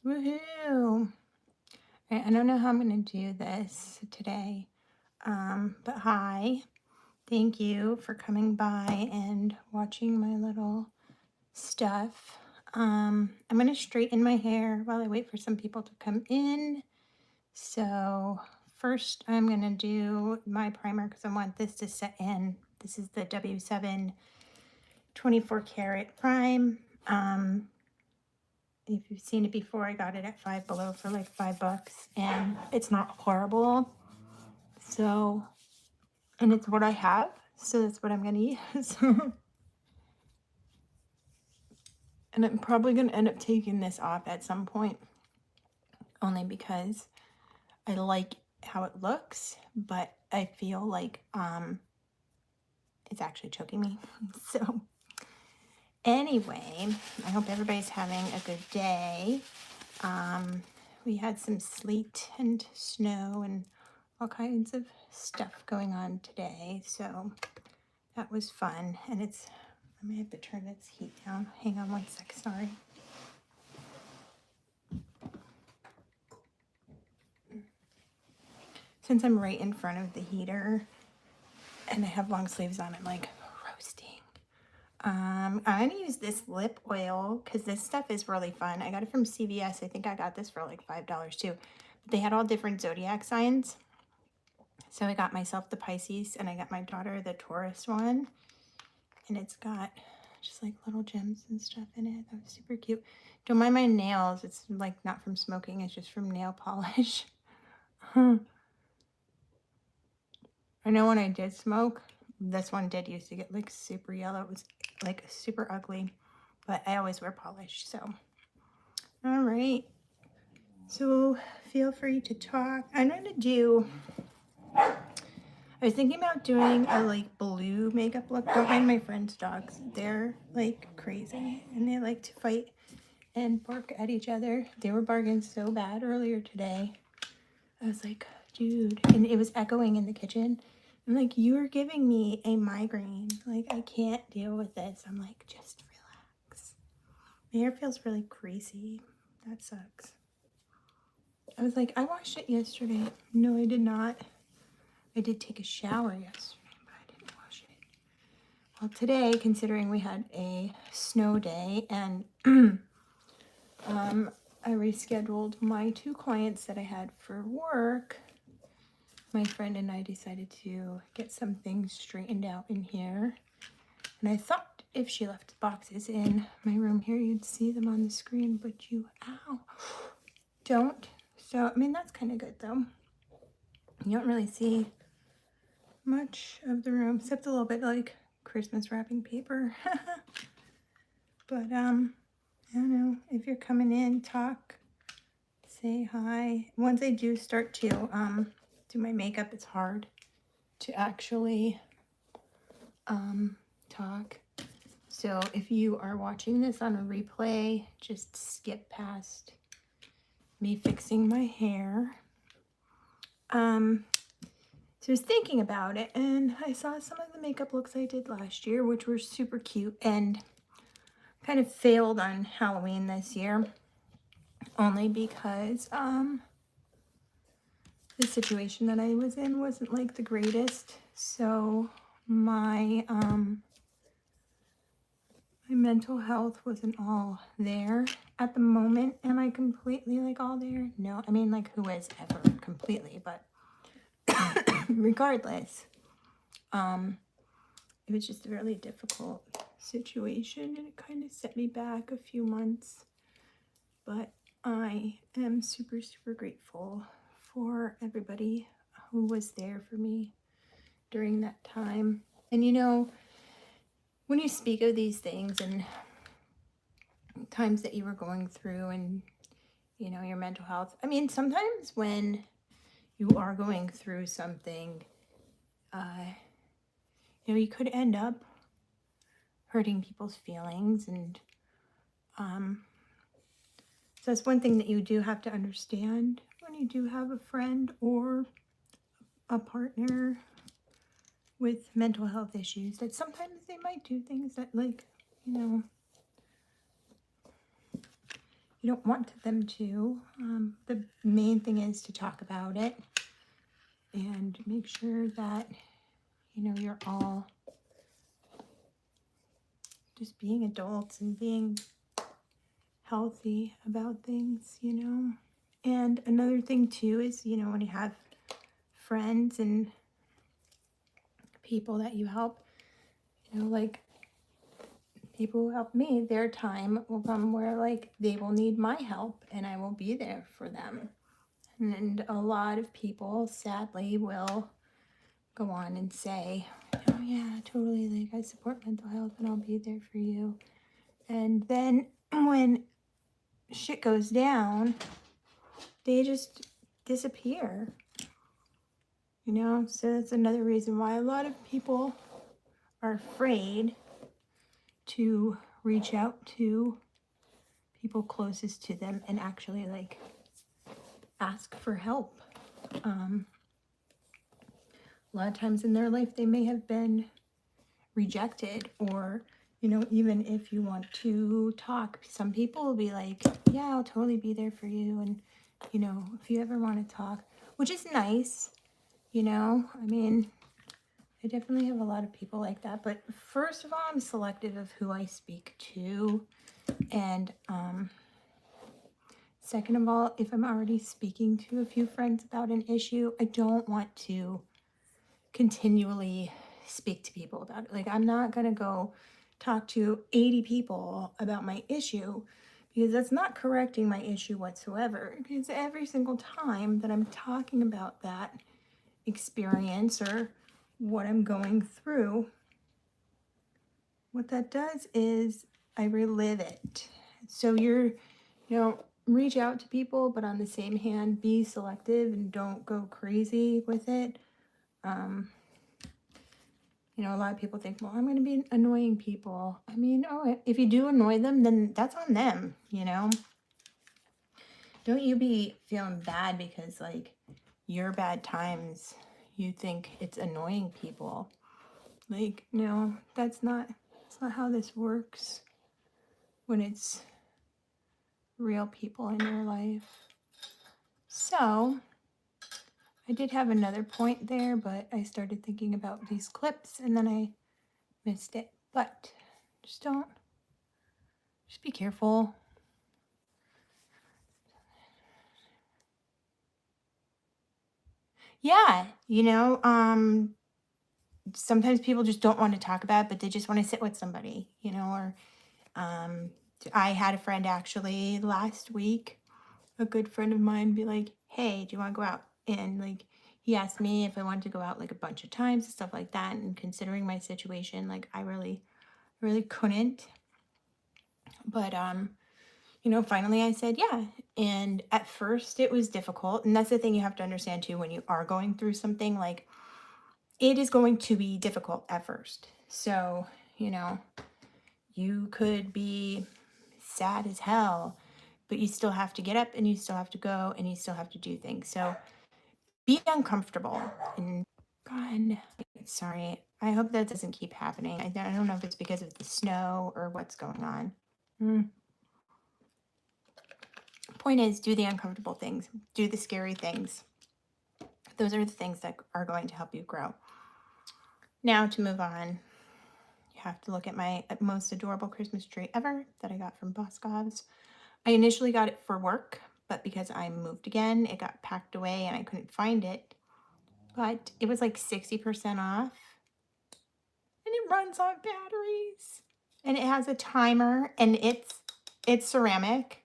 Woohoo! I don't know how I'm going to do this today, but hi. Thank you for coming by and watching my little stuff. I'm going to straighten my hair while I wait for some people to come in. So first I'm going to do my primer because I want this to set in. This is the W7 24 karat prime. If you've seen it before, I got it at Five Below for like $5 and it's not horrible. So, and it's what I have, so that's what I'm going to use. And I'm probably going to end up taking this off at some point, only because I like how it looks, but I feel like it's actually choking me. So anyway, I hope everybody's having a good day. We had some sleet and snow and all kinds of stuff going on today, so that was fun. And it's, I may have to turn this heat down. Hang on one sec, sorry. Since I'm right in front of the heater and I have long sleeves on, I'm like roasting. I'm gonna use this lip oil because this stuff is really fun. I got it from CVS. I think I got this for like $5 too. But they had all different zodiac signs. So I got myself the Pisces and I got my daughter the Taurus one. And it's got just like little gems and stuff in it. That was super cute. Don't mind my nails. It's like not from smoking. It's just from nail polish. I know when I did smoke, this one did used to get like super yellow. It was like super ugly. But I always wear polish, so. All right. So feel free to talk. I'm going to do, I was thinking about doing a like blue makeup look. Don't mind my friend's dogs. They're like crazy and they like to fight and bark at each other. They were barking so bad earlier today. I was like, dude, and it was echoing in the kitchen. I'm like, you are giving me a migraine. Like, I can't deal with this. I'm like, just relax. My hair feels really greasy. That sucks. I was like, I washed it yesterday. No, I did not. I did take a shower yesterday, but I didn't wash it. Well, today, considering we had a snow day and I rescheduled my 2 clients that I had for work, my friend and I decided to get some things straightened out in here. And I thought if she left boxes in my room here, you'd see them on the screen, but you, ow, don't. So, I mean, that's kind of good though. You don't really see much of the room, except a little bit like Christmas wrapping paper. But, I don't know, if you're coming in, talk, say hi. Once I do start to do my makeup, it's hard to actually talk. So if you are watching this on a replay, just skip past me fixing my hair. So I was thinking about it and I saw some of the makeup looks I did last year, which were super cute, and kind of failed on Halloween this year, only because the situation that I was in wasn't like the greatest. So my my mental health wasn't all there at the moment. Am I completely like all there? No, I mean, like, who is ever completely, but regardless, it was just a really difficult situation and it kind of set me back a few months. But I am super, super grateful for everybody who was there for me during that time. And you know, when you speak of these things and times that you were going through and, you know, your mental health, I mean, sometimes when you are going through something, you know, you could end up hurting people's feelings. And so that's one thing that you do have to understand when you do have a friend or a partner with mental health issues, that sometimes they might do things that, like, you know, you don't want them to. The main thing is to talk about it and make sure that, you know, you're all just being adults and being healthy about things, you know. And another thing too is, you know, when you have friends and people that you help, you know, like people who help me, their time will come where like they will need my help and I will be there for them. And a lot of people sadly will go on and say, oh yeah, totally, like I support mental health and I'll be there for you. And then when shit goes down, they just disappear. You know, so that's another reason why a lot of people are afraid to reach out to people closest to them and actually like ask for help. A lot of times in their life they may have been rejected, or you know, even if you want to talk, some people will be like, yeah, I'll totally be there for you, and you know, if you ever want to talk, which is nice, you know. I mean, I definitely have a lot of people like that, but first of all, I'm selective of who I speak to, and second of all, if I'm already speaking to a few friends about an issue, I don't want to continually speak to people about it. Like, I'm not going to go talk to 80 people about my issue, because that's not correcting my issue whatsoever. Because every single time that I'm talking about that experience or what I'm going through, what that does is I relive it. So you know, reach out to people, but on the same hand, be selective and don't go crazy with it. You know, a lot of people think, well, I'm going to be annoying people. I mean, oh, if you do annoy them, then that's on them, you know? Don't you be feeling bad because, like, your bad times, you think it's annoying people. Like, no, that's not how this works when it's real people in your life. So, I did have another point there, but I started thinking about these clips and then I missed it. But just be careful. Yeah, you know, sometimes people just don't want to talk about it, but they just want to sit with somebody, you know, or I had a friend actually last week, a good friend of mine, be like, hey, do you want to go out? And like, he asked me if I wanted to go out like a bunch of times and stuff like that. And considering my situation, like I really couldn't. But you know, finally I said yeah. And at first it was difficult. And that's the thing you have to understand too, when you are going through something, like it is going to be difficult at first. So, you know, you could be sad as hell, but you still have to get up and you still have to go and you still have to do things. So be uncomfortable. And God, sorry. I hope that doesn't keep happening. I don't know if it's because of the snow or what's going on. Point is, do the uncomfortable things, do the scary things. Those are the things that are going to help you grow. Now to move on, you have to look at my most adorable Christmas tree ever that I got from Boscov's. I initially got it for work, but because I moved again, it got packed away and I couldn't find it. But it was like 60% off. And it runs on batteries. And it has a timer, and it's ceramic.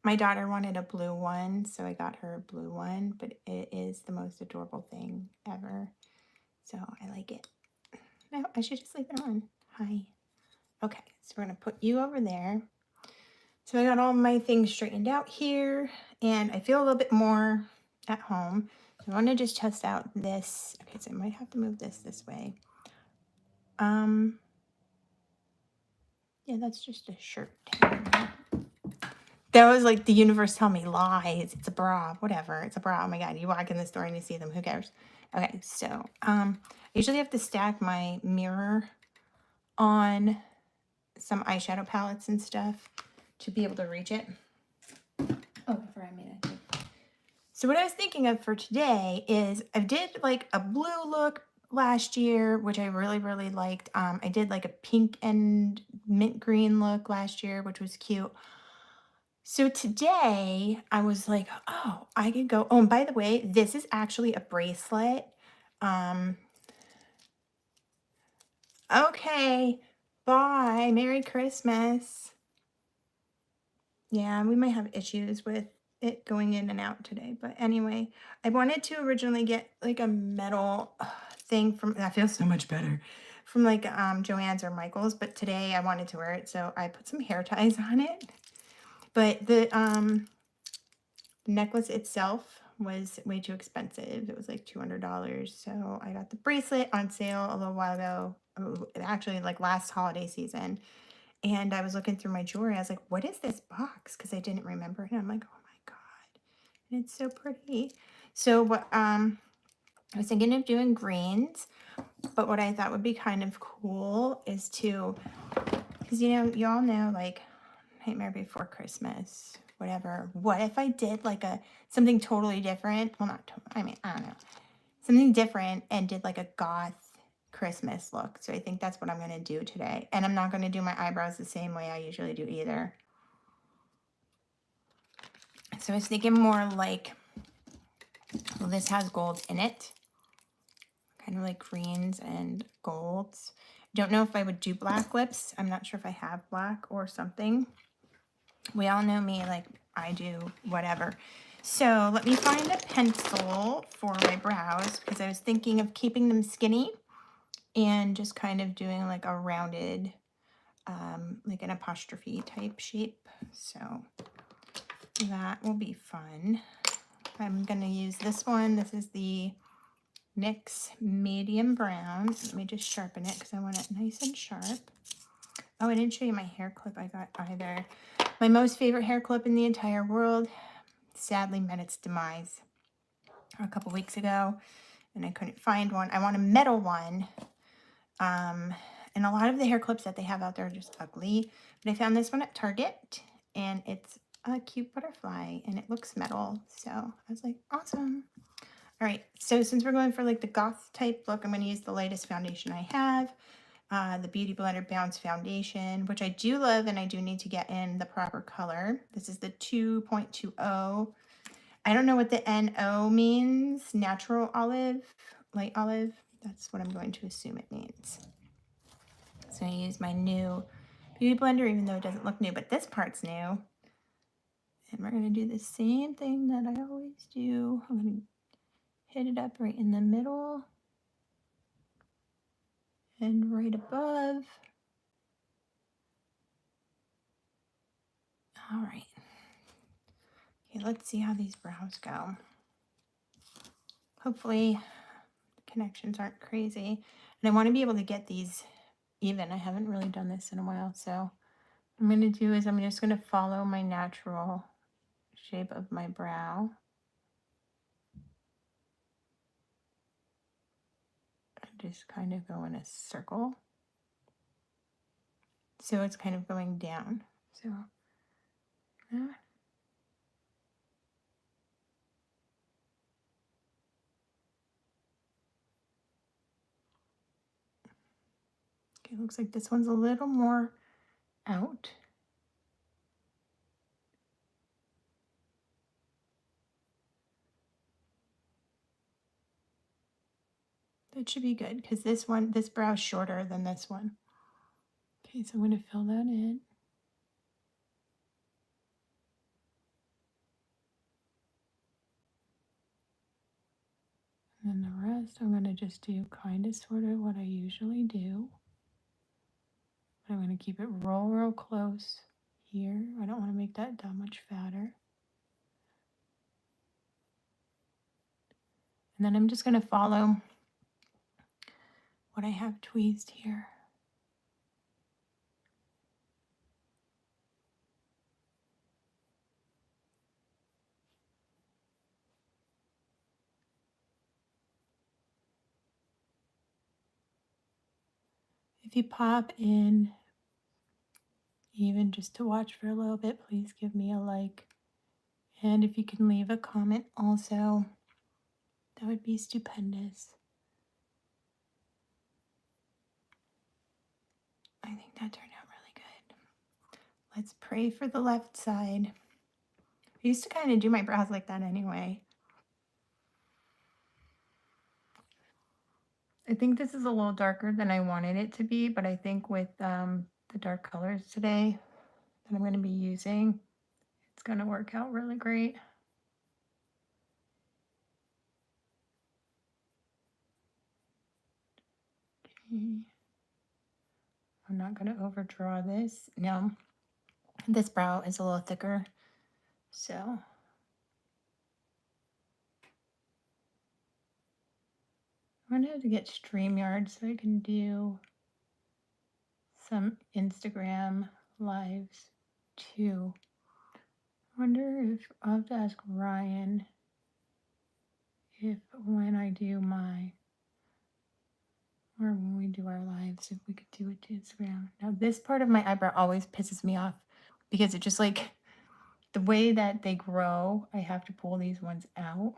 My daughter wanted a blue one, so I got her a blue one, but it is the most adorable thing ever. So I like it. No, I should just leave it on. Hi. Okay, so we're going to put you over there. So I got all my things straightened out here, and I feel a little bit more at home. So I want to just test out this. Okay, so I might have to move this way. Yeah, that's just a shirt. That was like the universe telling me lies. It's a bra, whatever. It's a bra. Oh my God, you walk in the store and you see them. Who cares? Okay, so I usually have to stack my mirror on some eyeshadow palettes and stuff. to be able to reach it. Oh, I forgot I made it. So what I was thinking of for today is I did like a blue look last year, which I really, really liked. I did like a pink and mint green look last year, which was cute. So today I was like, oh, I could go. Oh, and by the way, this is actually a bracelet. Okay, bye. Merry Christmas. Yeah, we might have issues with it going in and out today. But anyway, I wanted to originally get like a metal thing from, that feels so much better, from like Joann's or Michael's. But today I wanted to wear it, so I put some hair ties on it. But the necklace itself was way too expensive. It was like $200. So I got the bracelet on sale a little while ago. Actually, like last holiday season. And I was looking through my jewelry. I was like, what is this box? Because I didn't remember it. And I'm like, oh my God. And it's so pretty. So what I was thinking of doing greens, but what I thought would be kind of cool is to, because you all know, like Nightmare Before Christmas, whatever. What if I did like something totally different? Well, not I don't know. Something different and did like a goth Christmas look. So I think that's what I'm going to do today. And I'm not going to do my eyebrows the same way I usually do either. So I was thinking more like, well, this has gold in it. Kind of like greens and golds. Don't know if I would do black lips. I'm not sure if I have black or something. We all know me, like I do whatever. So let me find a pencil for my brows because I was thinking of keeping them skinny and just kind of doing like a rounded, like an apostrophe type shape. So that will be fun. I'm going to use this one. This is the NYX medium brown. Let me just sharpen it because I want it nice and sharp. Oh, I didn't show you my hair clip I got either. My most favorite hair clip in the entire world sadly met its demise a couple weeks ago, and I couldn't find one. I want a metal one. And a lot of the hair clips that they have out there are just ugly. But I found this one at Target, and it's a cute butterfly, and it looks metal. So I was like, awesome. All right, so since we're going for like the goth type look, I'm going to use the lightest foundation I have. The Beauty Blender Bounce Foundation, which I do love, and I do need to get in the proper color. This is the 2.20. I don't know what the NO means. Natural olive, light olive. That's what I'm going to assume it means. So I use my new Beauty Blender, even though it doesn't look new, but this part's new. And we're going to do the same thing that I always do. I'm going to hit it up right in the middle and right above. All right. Okay, let's see how these brows go. Hopefully the connections aren't crazy. And I want to be able to get these even. I haven't really done this in a while, so what I'm going to do is I'm just going to follow my natural shape of my brow. Just kind of go in a circle. So it's kind of going down. So that. Okay, looks like this one's a little more out. That should be good because this brow is shorter than this one. Okay, so I'm going to fill that in. And then the rest I'm going to just do kind of sort of what I usually do. But I'm going to keep it real close here. I don't want to make that much fatter. And then I'm just going to follow what I have tweezed here. If you pop in even just to watch for a little bit, please give me a like. And if you can leave a comment also, that would be stupendous. I think that turned out really good. Let's pray for the left side. I used to kind of do my brows like that anyway. I think this is a little darker than I wanted it to be, but I think with the dark colors today that I'm going to be using, it's going to work out really great. Okay. I'm not going to overdraw this. Now, this brow is a little thicker, so I'm going to have to get StreamYard so I can do some Instagram lives too. I wonder if I'll have to ask Ryan if when I do my, or when we do our lives, if we could do it to Instagram. Now, this part of my eyebrow always pisses me off because it just like the way that they grow, I have to pull these ones out.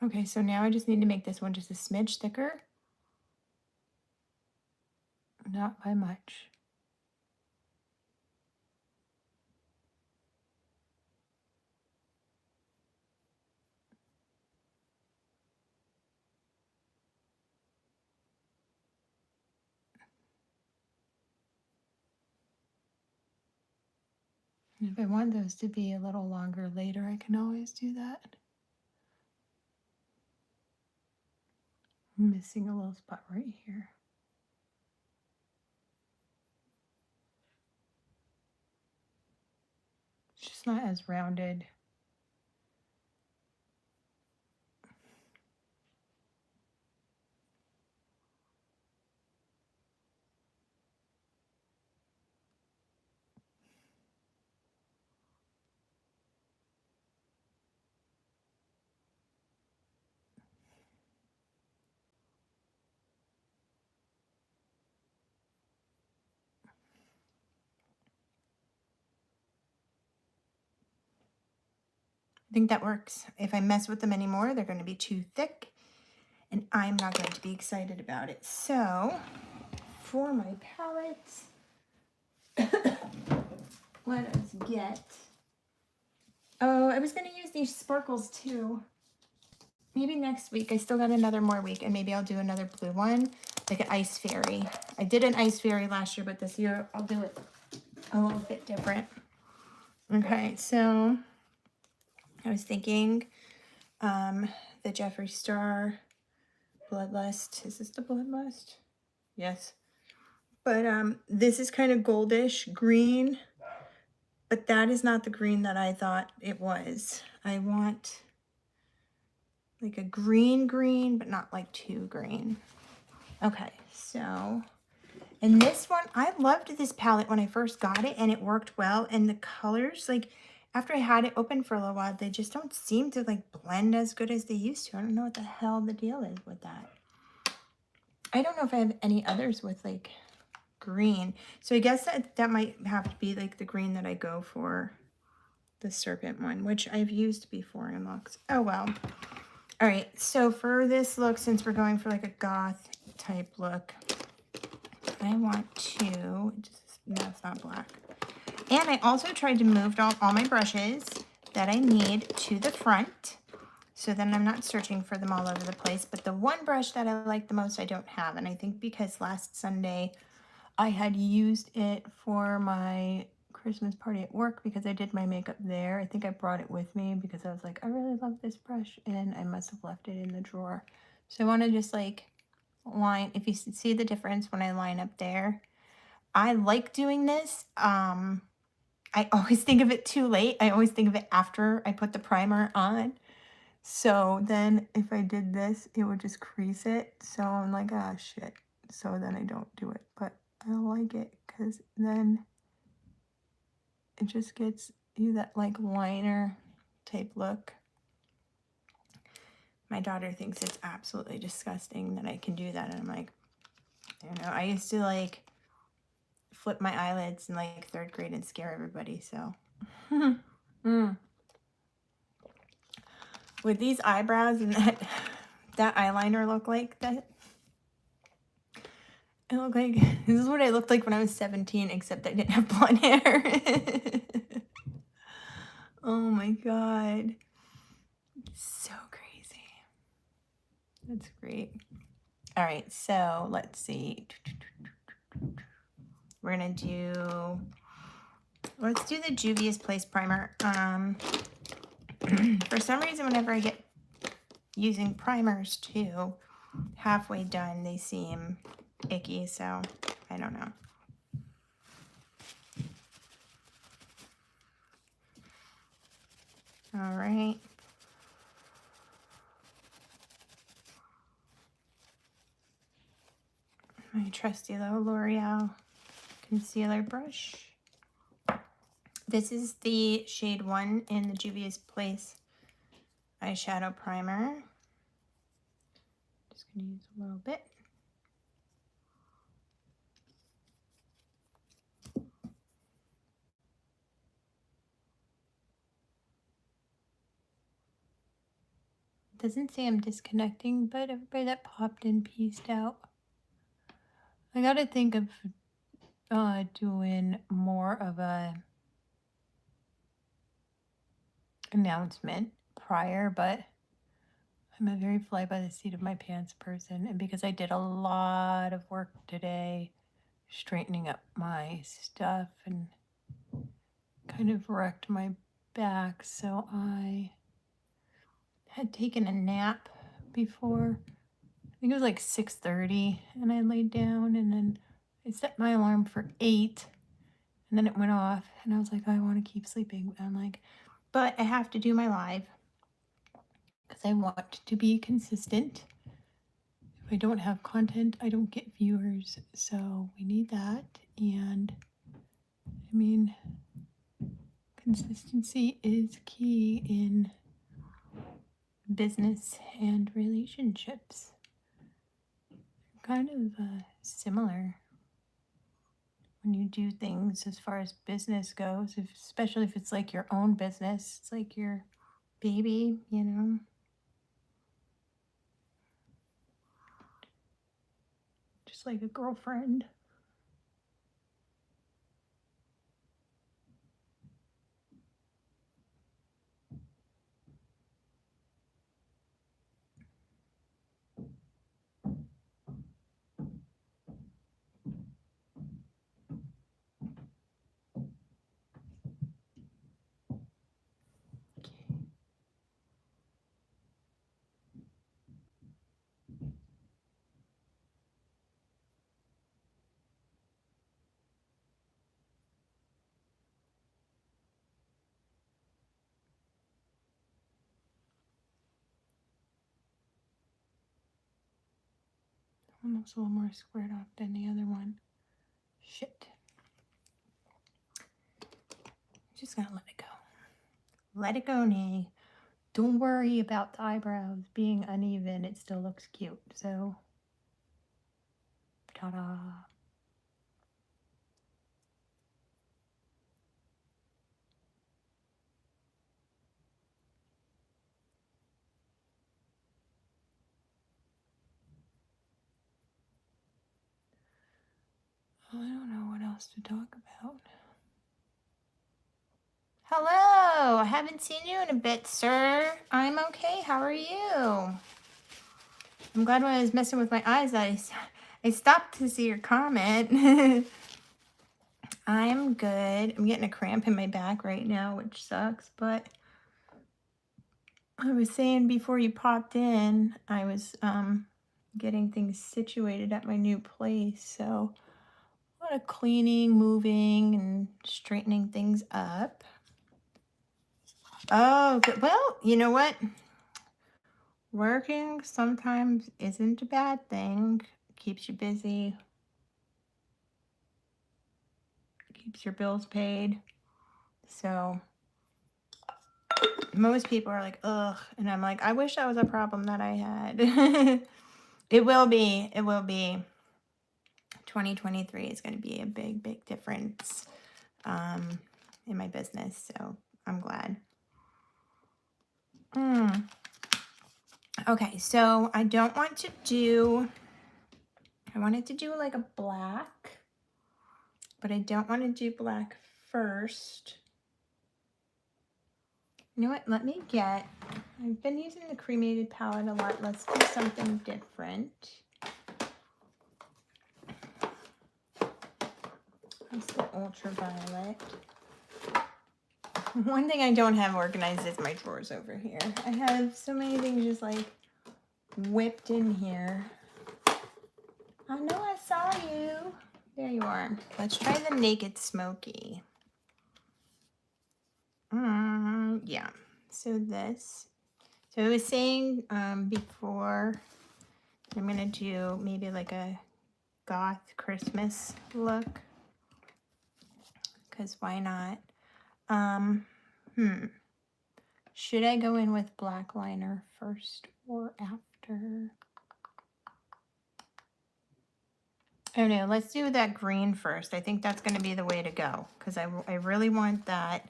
Okay, so now I just need to make this one just a smidge thicker. Not by much. And if I want those to be a little longer later, I can always do that. I'm missing a little spot right here. It's just not as rounded. I think that works. If I mess with them anymore, they're going to be too thick, and I'm not going to be excited about it. So, for my palettes, let us get... Oh, I was going to use these sparkles too. Maybe next week. I still got another more week, and maybe I'll do another blue one, like an ice fairy. I did an ice fairy last year, but this year I'll do it a little bit different. Okay, so I was thinking the Jeffree Star Bloodlust. Is this the Bloodlust? Yes. But this is kind of goldish green, but that is not the green that I thought it was. I want like a green, but not like too green. Okay, so, and this one, I loved this palette when I first got it, and it worked well, and the colors, like, after I had it open for a little while, they just don't seem to, like, blend as good as they used to. I don't know what the hell the deal is with that. I don't know if I have any others with, like, green. So I guess that might have to be, like, the green that I go for, the serpent one, which I've used before in looks. Oh, well. All right, so for this look, since we're going for, like, a goth type look, I want to, no, it's not black. And I also tried to move all my brushes that I need to the front, so then I'm not searching for them all over the place. But the one brush that I like the most, I don't have. And I think because last Sunday I had used it for my Christmas party at work because I did my makeup there. I think I brought it with me because I was like, I really love this brush, and I must have left it in the drawer. So I want to just like line, if you see the difference when I line up there. I like doing this. I always think of it too late. I always think of it after I put the primer on. So then if I did this, it would just crease it. So I'm like, ah, shit. So then I don't do it. But I like it because then it just gets you that like liner type look. My daughter thinks it's absolutely disgusting that I can do that. And I'm like, I don't know. I used to like flip my eyelids in like 3rd grade and scare everybody. So with these eyebrows and that eyeliner look like that. I look like, this is what I looked like when I was 17, except I didn't have blonde hair. Oh my God. So crazy. That's great. All right, so let's see. We're gonna do, let's do the Juvia's Place primer. For some reason, whenever I get using primers too, halfway done, they seem icky, so I don't know. All right. My trusty little L'Oreal concealer brush. This is the shade 1 in the Juvia's Place eyeshadow primer. Just gonna use a little bit. Doesn't say I'm disconnecting, but everybody that popped in pieced out. I gotta think of doing more of a announcement prior, but I'm a very fly by the seat of my pants person, and because I did a lot of work today straightening up my stuff and kind of wrecked my back, so I had taken a nap before. I think it was like 6:30, and I laid down, and then I set my alarm for 8, and then it went off, and I was like, I want to keep sleeping. And I'm like, but I have to do my live because I want to be consistent. If I don't have content, I don't get viewers, so we need that. And I mean, consistency is key in business and relationships. Kind of similar when you do things as far as business goes, especially if it's like your own business. It's like your baby, you know. Just like a girlfriend. One looks a little more squared off than the other one. Shit. Just gotta let it go. Let it go, Nay. Don't worry about the eyebrows being uneven. It still looks cute. So, ta-da. I don't know what else to talk about. Hello, I haven't seen you in a bit, sir. I'm okay. How are you? I'm glad when I was messing with my eyes I stopped to see your comment. I'm good. I'm getting a cramp in my back right now, which sucks, but I was saying before you popped in, I was getting things situated at my new place, so a lot of cleaning, moving, and straightening things up. Oh, good. Well, you know what? Working sometimes isn't a bad thing. Keeps you busy. Keeps your bills paid. So, most people are like, ugh. And I'm like, I wish that was a problem that I had. It will be. It will be. 2023 is going to be a big, big difference in my business. So I'm glad. Okay, so I don't want to do, I wanted to do like a black, but I don't want to do black first. You know what? Let me get, I've been using the cremated palette a lot. Let's do something different. That's the ultraviolet. One thing I don't have organized is my drawers over here. I have so many things just like whipped in here. I know I saw you. There you are. Let's try the Naked Smoky. Yeah. So this. So I was saying before, I'm going to do maybe like a Goth Christmas look. Because why not? Should I go in with black liner first or after? Oh no, let's do that green first. I think that's going to be the way to go. Because I really want that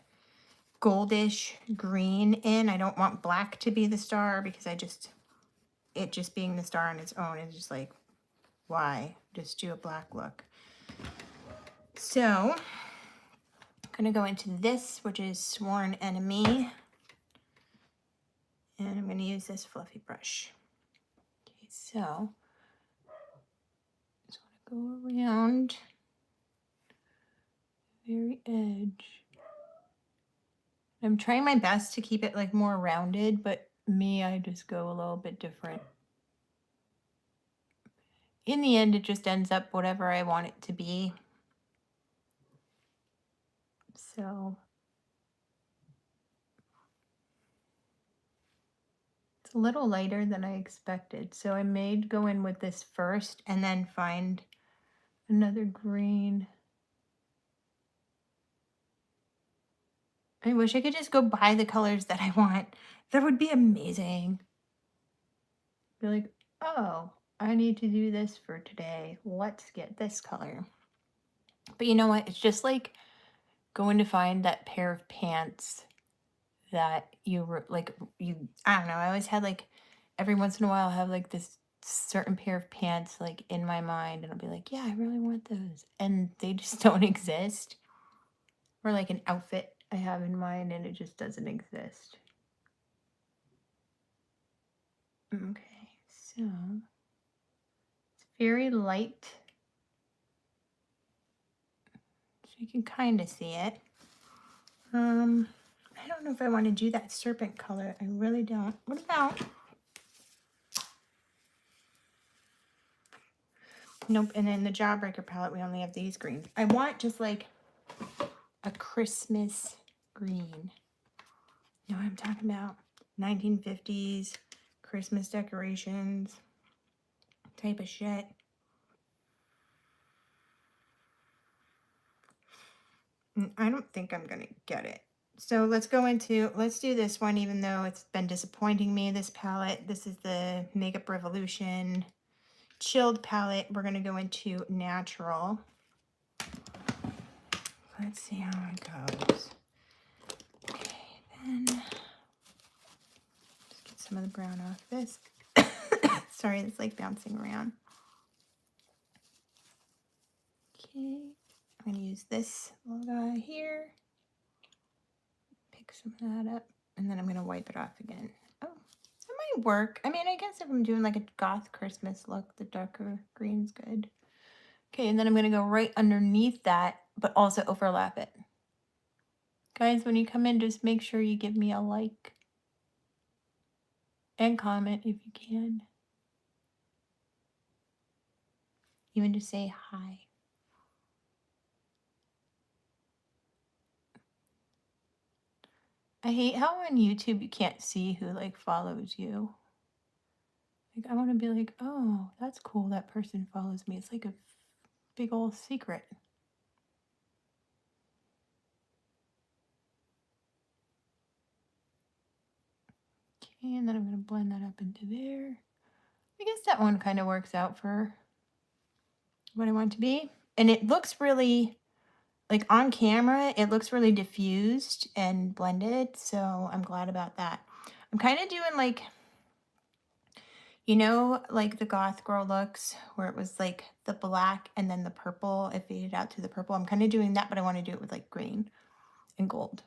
goldish green in. I don't want black to be the star because it just being the star on its own is just like, why? Just do a black look. So I'm going to go into this, which is Sworn Enemy. And I'm going to use this fluffy brush. Okay, so just want to go around the very edge. I'm trying my best to keep it like more rounded, but I just go a little bit different. In the end, it just ends up whatever I want it to be. So it's a little lighter than I expected. So I may go in with this first and then find another green. I wish I could just go buy the colors that I want. That would be amazing. Be like, oh, I need to do this for today. Let's get this color. But you know what? It's just like going to find that pair of pants that you were like, I don't know. I always had like, every once in a while, I have like this certain pair of pants like in my mind. And I'll be like, yeah, I really want those. And they just don't exist. Or like an outfit I have in mind and it just doesn't exist. Okay, so it's very light. So you can kind of see it. I don't know if I want to do that serpent color. I really don't. What about? Nope. And then the Jawbreaker palette, we only have these greens. I want just like a Christmas green. You know what I'm talking about? 1950s Christmas decorations type of shit. I don't think I'm going to get it. So let's do this one, even though it's been disappointing me, this palette. This is the Makeup Revolution Chilled palette. We're going to go into Natural. Let's see how it goes. Okay, then just get some of the brown off this. Sorry, it's like bouncing around. Okay, I'm going to use this little guy here. Pick some of that up, and then I'm going to wipe it off again. Oh, that might work. I mean, I guess if I'm doing like a Goth Christmas look, the darker green's good. Okay, and then I'm going to go right underneath that, but also overlap it. Guys, when you come in, just make sure you give me a like and comment if you can. Even just say hi. I hate how on YouTube you can't see who like follows you. Like I want to be like, oh, that's cool. That person follows me. It's like a big old secret. Okay, and then I'm going to blend that up into there. I guess that one kind of works out for what I want it to be. And it looks really, like on camera, it looks really diffused and blended. So I'm glad about that. I'm kind of doing like, you know, like the goth girl looks where it was like the black and then the purple, it faded out to the purple. I'm kind of doing that, but I want to do it with like green and gold.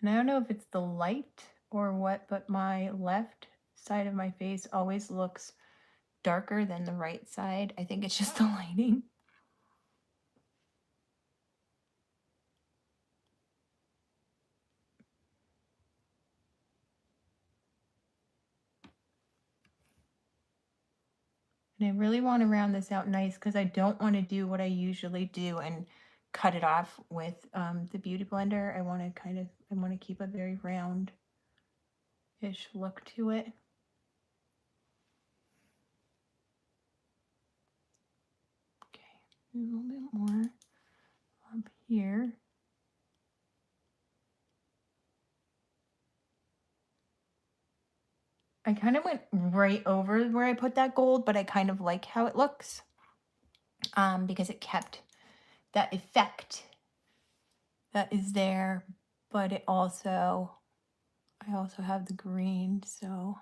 And I don't know if it's the light or what, but my left side of my face always looks darker than the right side. I think it's just the lighting. And I really want to round this out nice because I don't want to do what I usually do and cut it off with the Beauty Blender. I want to keep a very round-ish look to it. Okay, a little bit more up here. I kind of went right over where I put that gold, but I kind of like how it looks because it kept that effect that is there, but I also have the green, so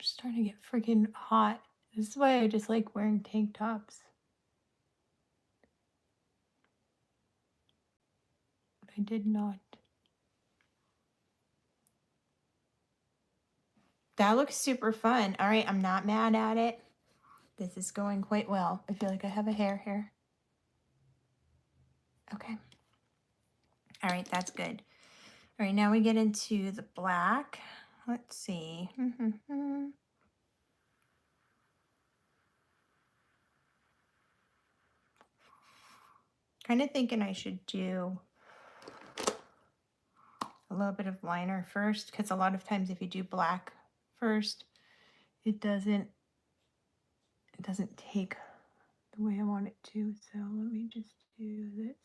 I'm starting to get freaking hot. This is why I just like wearing tank tops. But I did not. That looks super fun. All right, I'm not mad at it. This is going quite well. I feel like I have a hair here. Okay. All right, that's good. All right, now we get into the black. Let's see. Kind of thinking I should do a little bit of liner first, because a lot of times if you do black first, it doesn't take the way I want it to. So let me just do this.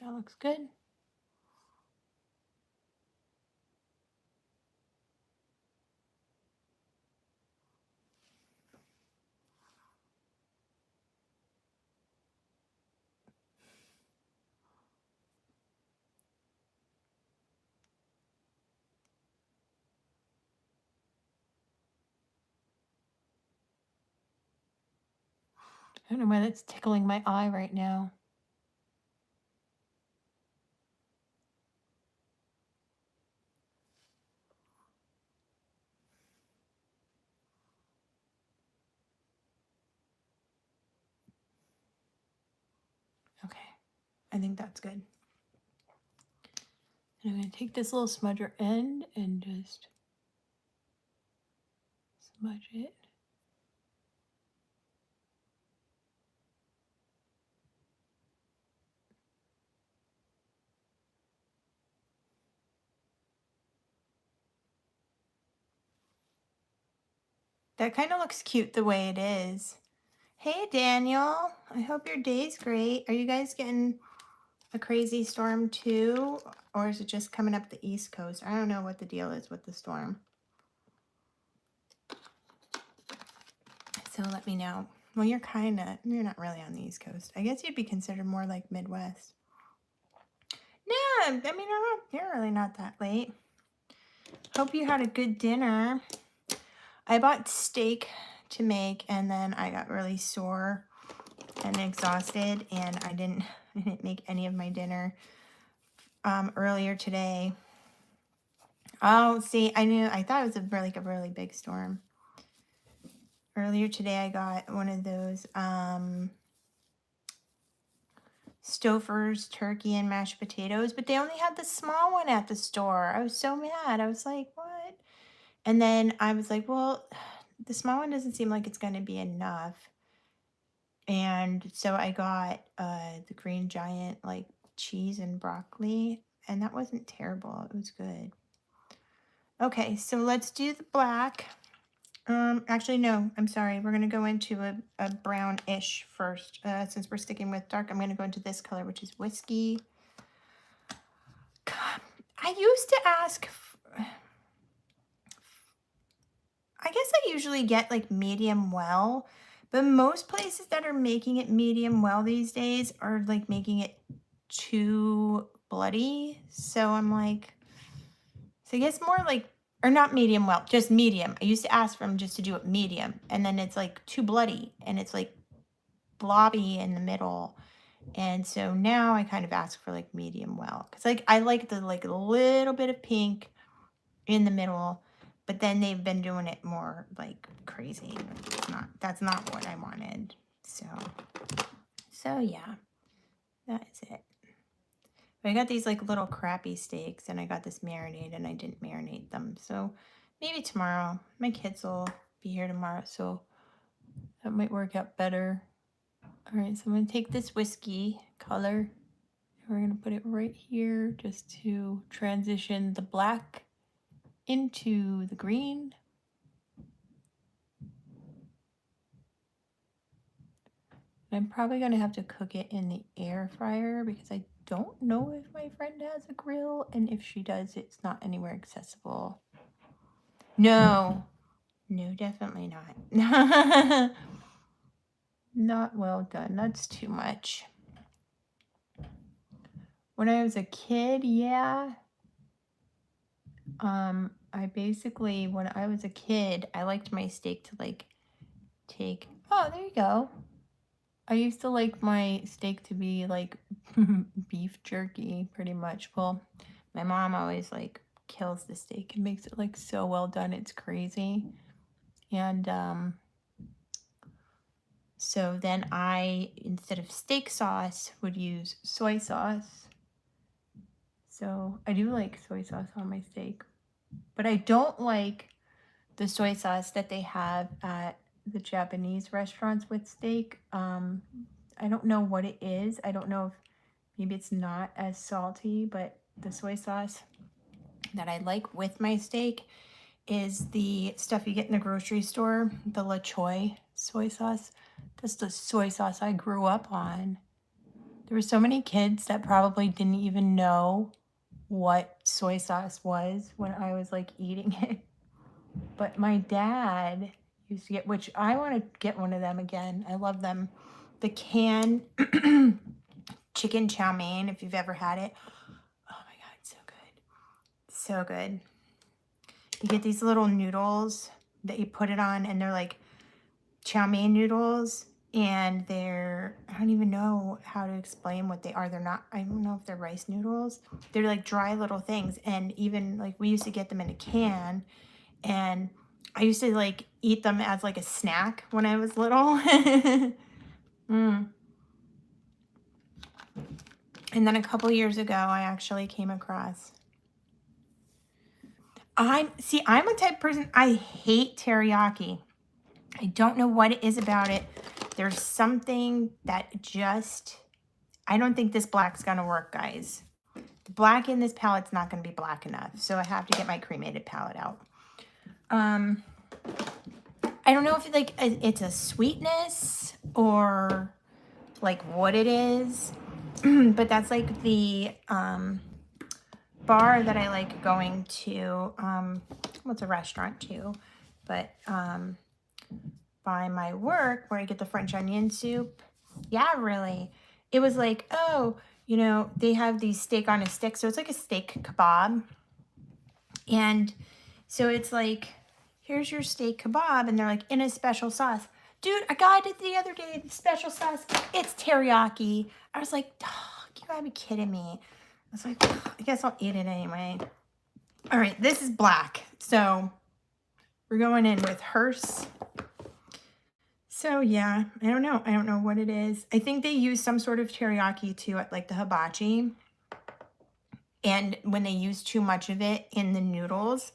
That looks good. I don't know why that's tickling my eye right now. Okay, I think that's good. And I'm going to take this little smudger end and just smudge it. That kind of looks cute the way it is. Hey, Daniel. I hope your day's great. Are you guys getting a crazy storm too? Or is it just coming up the East Coast? I don't know what the deal is with the storm. So let me know. Well, you're not really on the East Coast. I guess you'd be considered more like Midwest. Yeah, I mean, you're really not that late. Hope you had a good dinner. I bought steak to make, and then I got really sore and exhausted, and I didn't make any of my dinner earlier today. Oh, see, I thought it was a really big storm. Earlier today I got one of those Stouffer's turkey and mashed potatoes, but they only had the small one at the store. I was so mad. I was like, what? And then I was like, well, the small one doesn't seem like it's going to be enough. And so I got the Green Giant, like cheese and broccoli, and that wasn't terrible. It was good. Okay, so let's do the black. Actually, no, I'm sorry. We're going to go into a brownish first. Since we're sticking with dark, I'm going to go into this color, which is Whiskey. God, I used to ask, I guess I usually get like medium well, but most places that are making it medium well these days are like making it too bloody. So I'm like, so I guess more like, or not medium well, just medium. I used to ask for them just to do it medium, and then it's like too bloody and it's like blobby in the middle. And so now I kind of ask for like medium well, because like I like the like a little bit of pink in the middle, but then they've been doing it more like crazy. That's not what I wanted. So yeah, that is it. But I got these like little crappy steaks, and I got this marinade, and I didn't marinate them. So maybe tomorrow. My kids will be here tomorrow, so that might work out better. All right, so I'm going to take this whiskey color, and we're going to put it right here just to transition the black into the green. I'm probably going to have to cook it in the air fryer because I don't know if my friend has a grill, and if she does, it's not anywhere accessible. No, definitely not. Not well done. That's too much. When I was a kid, yeah. When I was a kid, I liked my steak to like take, oh, there you go. I used to like my steak to be like beef jerky, pretty much. Well, my mom always like kills the steak and makes it like so well done. It's crazy. And so then I, instead of steak sauce, would use soy sauce. So I do like soy sauce on my steak, but I don't like the soy sauce that they have at the Japanese restaurants with steak. I don't know what it is. I don't know if maybe it's not as salty, but the soy sauce that I like with my steak is the stuff you get in the grocery store, the La Choy soy sauce. That's the soy sauce I grew up on. There were so many kids that probably didn't even know what soy sauce was when I was like eating it. But my dad used to get, which I want to get one of them again. I love them. The canned chicken chow mein, if you've ever had it. Oh my God, it's so good. So good. You get these little noodles that you put it on, and they're like chow mein noodles, and they're, I don't even know how to explain what they are. They're not, I don't know if they're rice noodles. They're like dry little things. And even like we used to get them in a can, and I used to like eat them as like a snack when I was little. And then a couple years ago, I actually came across, I'm a type of person, I hate teriyaki. I don't know what it is about it. There's something that just, I don't think this black's gonna work, guys. The black in this palette's not gonna be black enough, so I have to get my cremated palette out. I don't know if it's a sweetness or like what it is, but that's like the bar that I like going to. Well, it's a restaurant too, but by my work where I get the French onion soup. Yeah, really. It was like, oh, you know, they have these steak on a stick, so it's like a steak kebab. And so it's like, here's your steak kebab. And they're like, in a special sauce. Dude, I got it the other day, the special sauce. It's teriyaki. I was like, oh, you gotta be kidding me. I was like, I guess I'll eat it anyway. All right, this is black. So we're going in with hearse. So yeah, I don't know. I don't know what it is. I think they use some sort of teriyaki too at like the hibachi. And when they use too much of it in the noodles,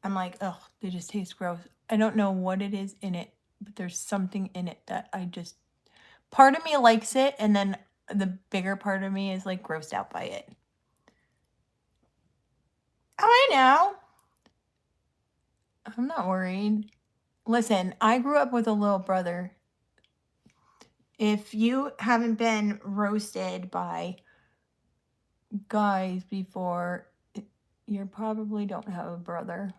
I'm like, oh, they just taste gross. I don't know what it is in it, but there's something in it that I just, part of me likes it, and then the bigger part of me is like grossed out by it. Oh, I know. I'm not worried. Listen, I grew up with a little brother. If you haven't been roasted by guys before, you probably don't have a brother.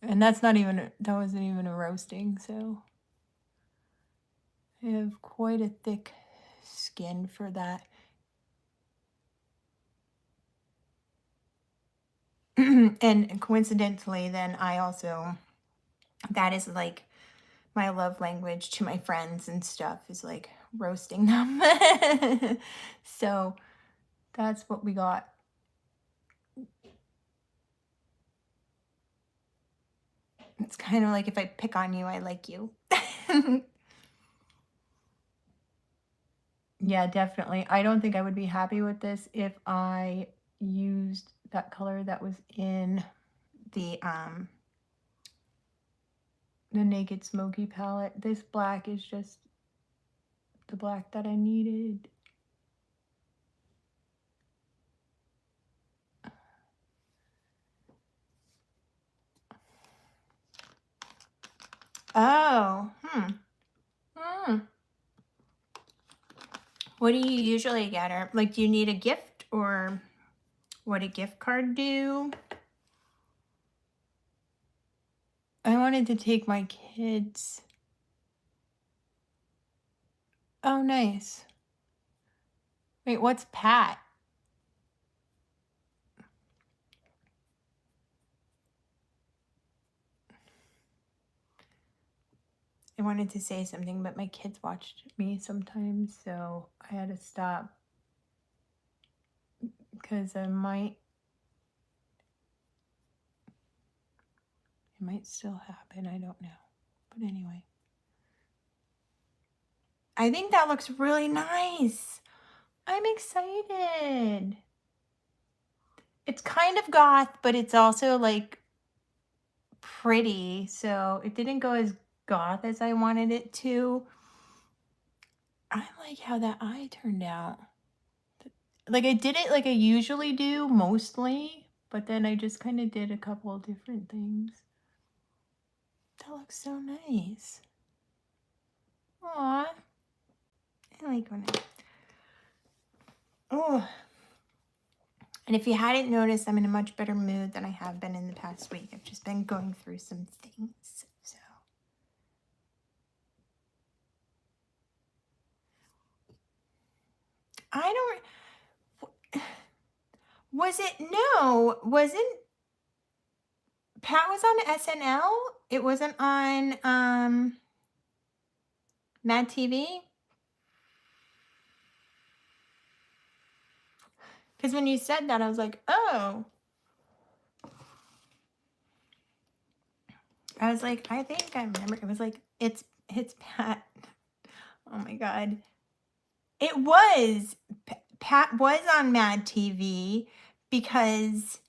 And that wasn't even a roasting, so I have quite a thick skin for that. And coincidentally, then that is like my love language to my friends and stuff, is like roasting them. So that's what we got. It's kind of like, if I pick on you, I like you. Yeah, definitely. I don't think I would be happy with this if I used that color that was in the Naked Smoky palette. This black is just the black that I needed. Oh, What do you usually get her? Like, do you need a gift, or what a gift card do? I wanted to take my kids. Oh, nice. Wait, what's Pat? I wanted to say something, but my kids watched me sometimes, so I had to stop, because it might still happen. I don't know. But anyway. I think that looks really nice. I'm excited. It's kind of goth, but it's also like pretty. So it didn't go as goth as I wanted it to. I like how that eye turned out. Like, I did it like I usually do mostly, but then I just kind of did a couple of different things. That looks so nice. Aw. I like when oh. And if you hadn't noticed, I'm in a much better mood than I have been in the past week. I've just been going through some things. So I don't. Wasn't Pat was on SNL? It wasn't on Mad TV? Because when you said that, I was like, oh. I was like, I think I remember. It was like, it's Pat. Oh my God. It was. Pat was on Mad TV, because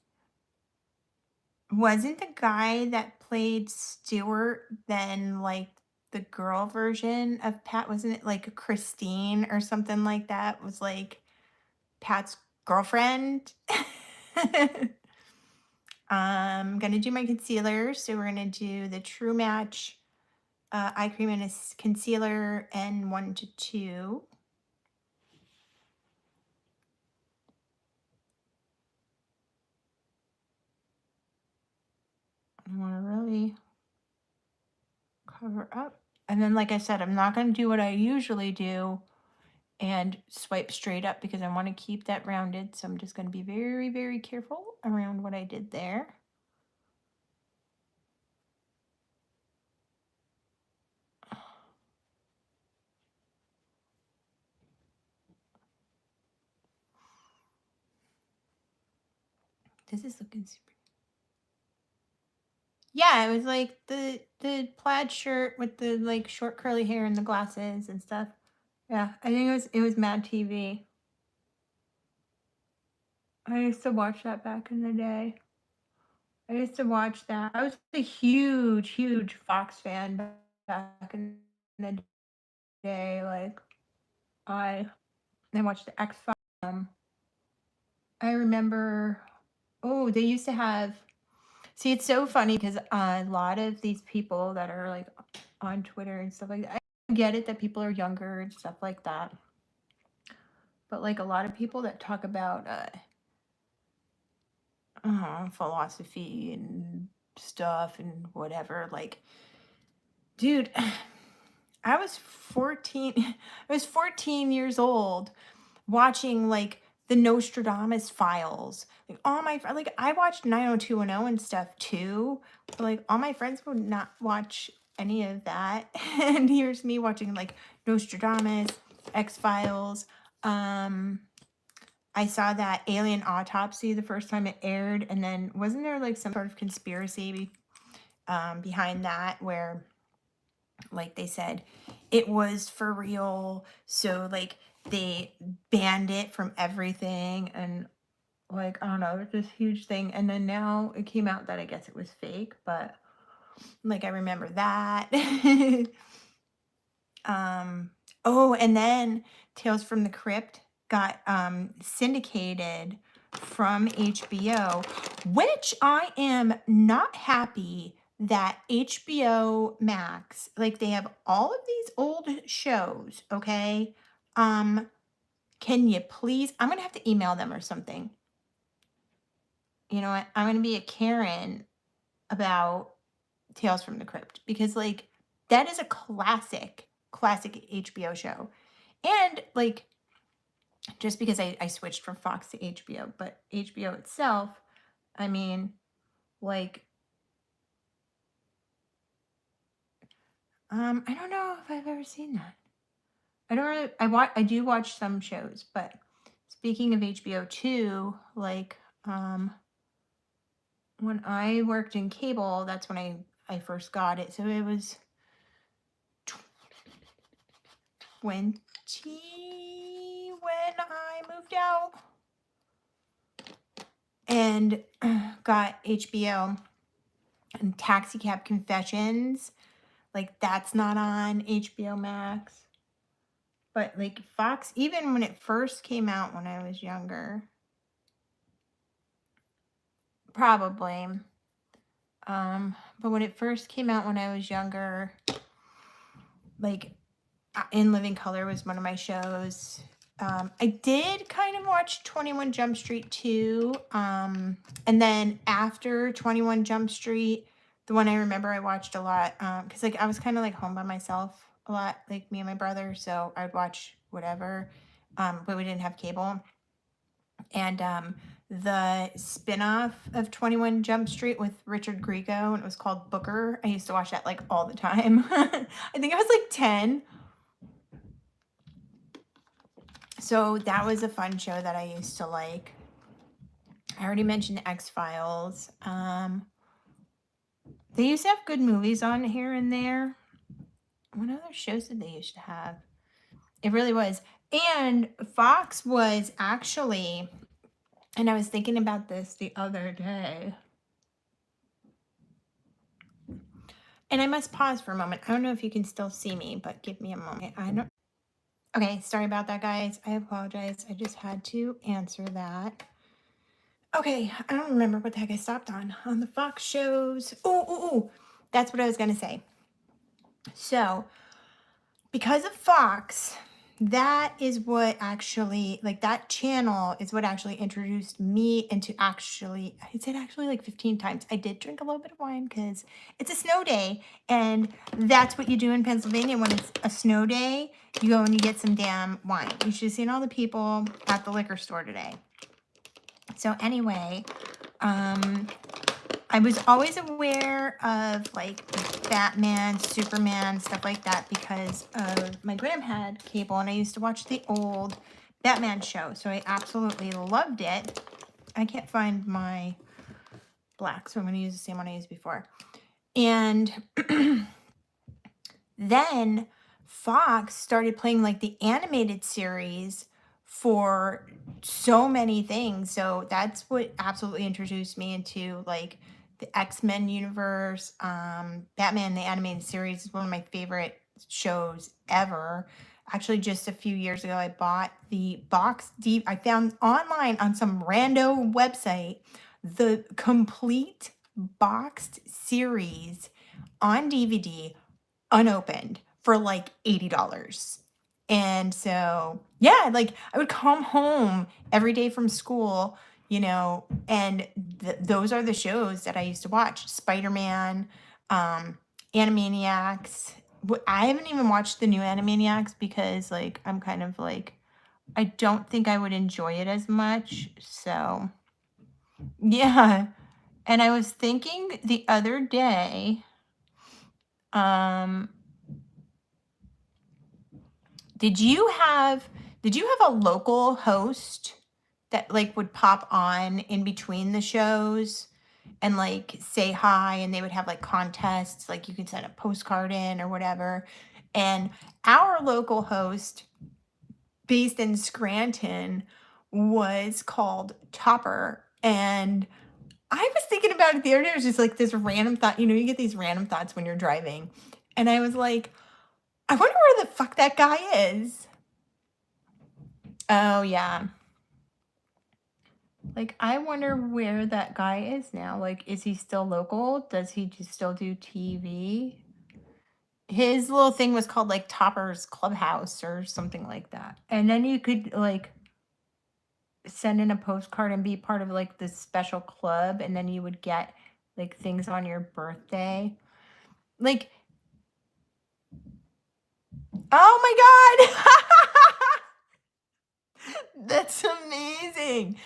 wasn't the guy that played Stewart then like the girl version of Pat? Wasn't it like Christine or something like that? Was like Pat's girlfriend? I'm gonna do my concealer. So we're gonna do the True Match eye cream and a concealer, and 1 to 2. I want to really cover up. And then, like I said, I'm not going to do what I usually do and swipe straight up, because I want to keep that rounded. So I'm just going to be very, very careful around what I did there. This is looking super. Yeah, it was like the plaid shirt with the like short curly hair and the glasses and stuff. Yeah, I think it was Mad TV. I used to watch that back in the day. I used to watch that. I was a huge, huge Fox fan back in the day. Like I watched the X Files. I remember. Oh, they used to have. See, it's so funny because a lot of these people that are like on Twitter and stuff like that. I get it that people are younger and stuff like that, but like a lot of people that talk about philosophy and stuff and whatever, like, dude, I was 14. I was 14 years old watching like the Nostradamus files. Like all my like I watched 90210 and stuff too, but like all my friends would not watch any of that. And here's me watching like Nostradamus, X-Files. I saw that Alien Autopsy the first time it aired, and then wasn't there like some sort of conspiracy behind that where like they said it was for real, so like they banned it from everything, and like I don't know, it's this huge thing, and then now it came out that I guess it was fake, but like I remember that. Oh, and then Tales from the Crypt got syndicated from HBO, which I am not happy that HBO Max, like they have all of these old shows, okay? Can you please, I'm gonna have to email them or something. You know what? I'm gonna be a Karen about Tales from the Crypt because like that is a classic HBO show. And like just because I switched from Fox to HBO, but HBO itself, I mean, like I don't know if I've ever seen that. I don't really I do watch some shows, but speaking of HBO too, like when I worked in cable, that's when I first got it. So it was 20 when I moved out and got HBO and Taxi Cab Confessions. Like that's not on HBO Max. But like Fox, even when it first came out when I was younger, probably. But when it first came out when I was younger, like In Living Color was one of my shows. I did kind of watch 21 Jump Street too. And then after 21 Jump Street, the one I remember I watched a lot, because like I was kind of like home by myself a lot, like me and my brother, so I'd watch whatever. But we didn't have cable. And the spin-off of 21 Jump Street with Richard Grieco, and it was called Booker. I used to watch that like all the time. I think I was like 10. So that was a fun show that I used to like. I already mentioned X-Files. They used to have good movies on here and there. What other shows did they used to have? It really was. And Fox was actually, and I was thinking about this the other day. And I must pause for a moment. I don't know if you can still see me, but give me a moment. I don't. Okay, sorry about that, guys. I apologize. I just had to answer that. Okay, I don't remember what the heck I stopped on the Fox shows. Oh, that's what I was going to say. So, because of Fox, that is what actually, like that channel is what actually introduced me into actually, I said actually like 15 times. I did drink a little bit of wine because it's a snow day, and that's what you do in Pennsylvania when it's a snow day. You go and you get some damn wine. You should have seen all the people at the liquor store today. So anyway, I was always aware of like Batman, Superman, stuff like that because my grandma had cable and I used to watch the old Batman show. So I absolutely loved it. I can't find my black, so I'm going to use the same one I used before. And then Fox started playing like the animated series for so many things. So that's what absolutely introduced me into like the X-Men universe. Batman the animated series is one of my favorite shows ever. Actually, just a few years ago, I bought the I found online on some rando website the complete boxed series on DVD unopened for like $80. And so, yeah, like I would come home every day from school, and those are the shows that I used to watch. Spider-Man, Animaniacs. I haven't even watched the new Animaniacs because like I'm kind of like I don't think I would enjoy it as much. So, yeah. And I was thinking the other day, did you have a local host that like would pop on in between the shows and like say hi, and they would have like contests, like you could send a postcard in or whatever? And our local host based in Scranton was called Topper. And I was thinking about it the other day. It was just like this random thought. You get these random thoughts when you're driving. And I was like, I wonder where the fuck that guy is. Oh, yeah. Like, I wonder where that guy is now. Like, is he still local? Does he just still do TV? His little thing was called, like, Topper's Clubhouse or something like that. And then you could, like, send in a postcard and be part of, like, this special club. And then you would get, like, things on your birthday. Like, oh, my God! That's amazing.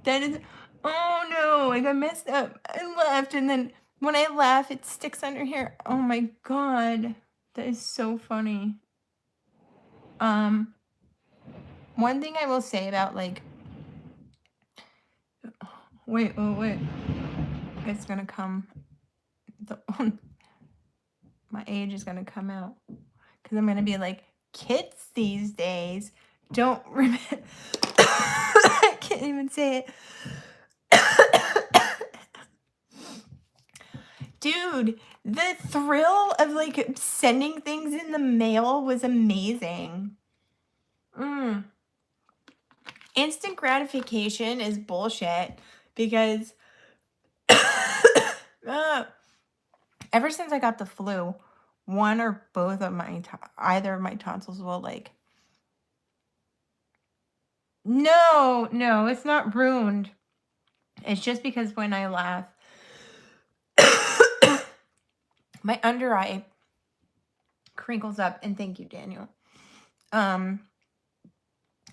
That is, oh no, like I messed up. I laughed, and then when I laugh, it sticks under here. Oh my God. That is so funny. One thing I will say about like, wait, it's gonna come, my age is gonna come out, because I'm gonna be like, kids these days don't remember, I can't even say it. Dude, the thrill of like sending things in the mail was amazing. Instant gratification is bullshit because ever since I got the flu, one or both of either of my tonsils will like, no, it's not ruined. It's just because when I laugh, my under eye crinkles up, and thank you, Daniel.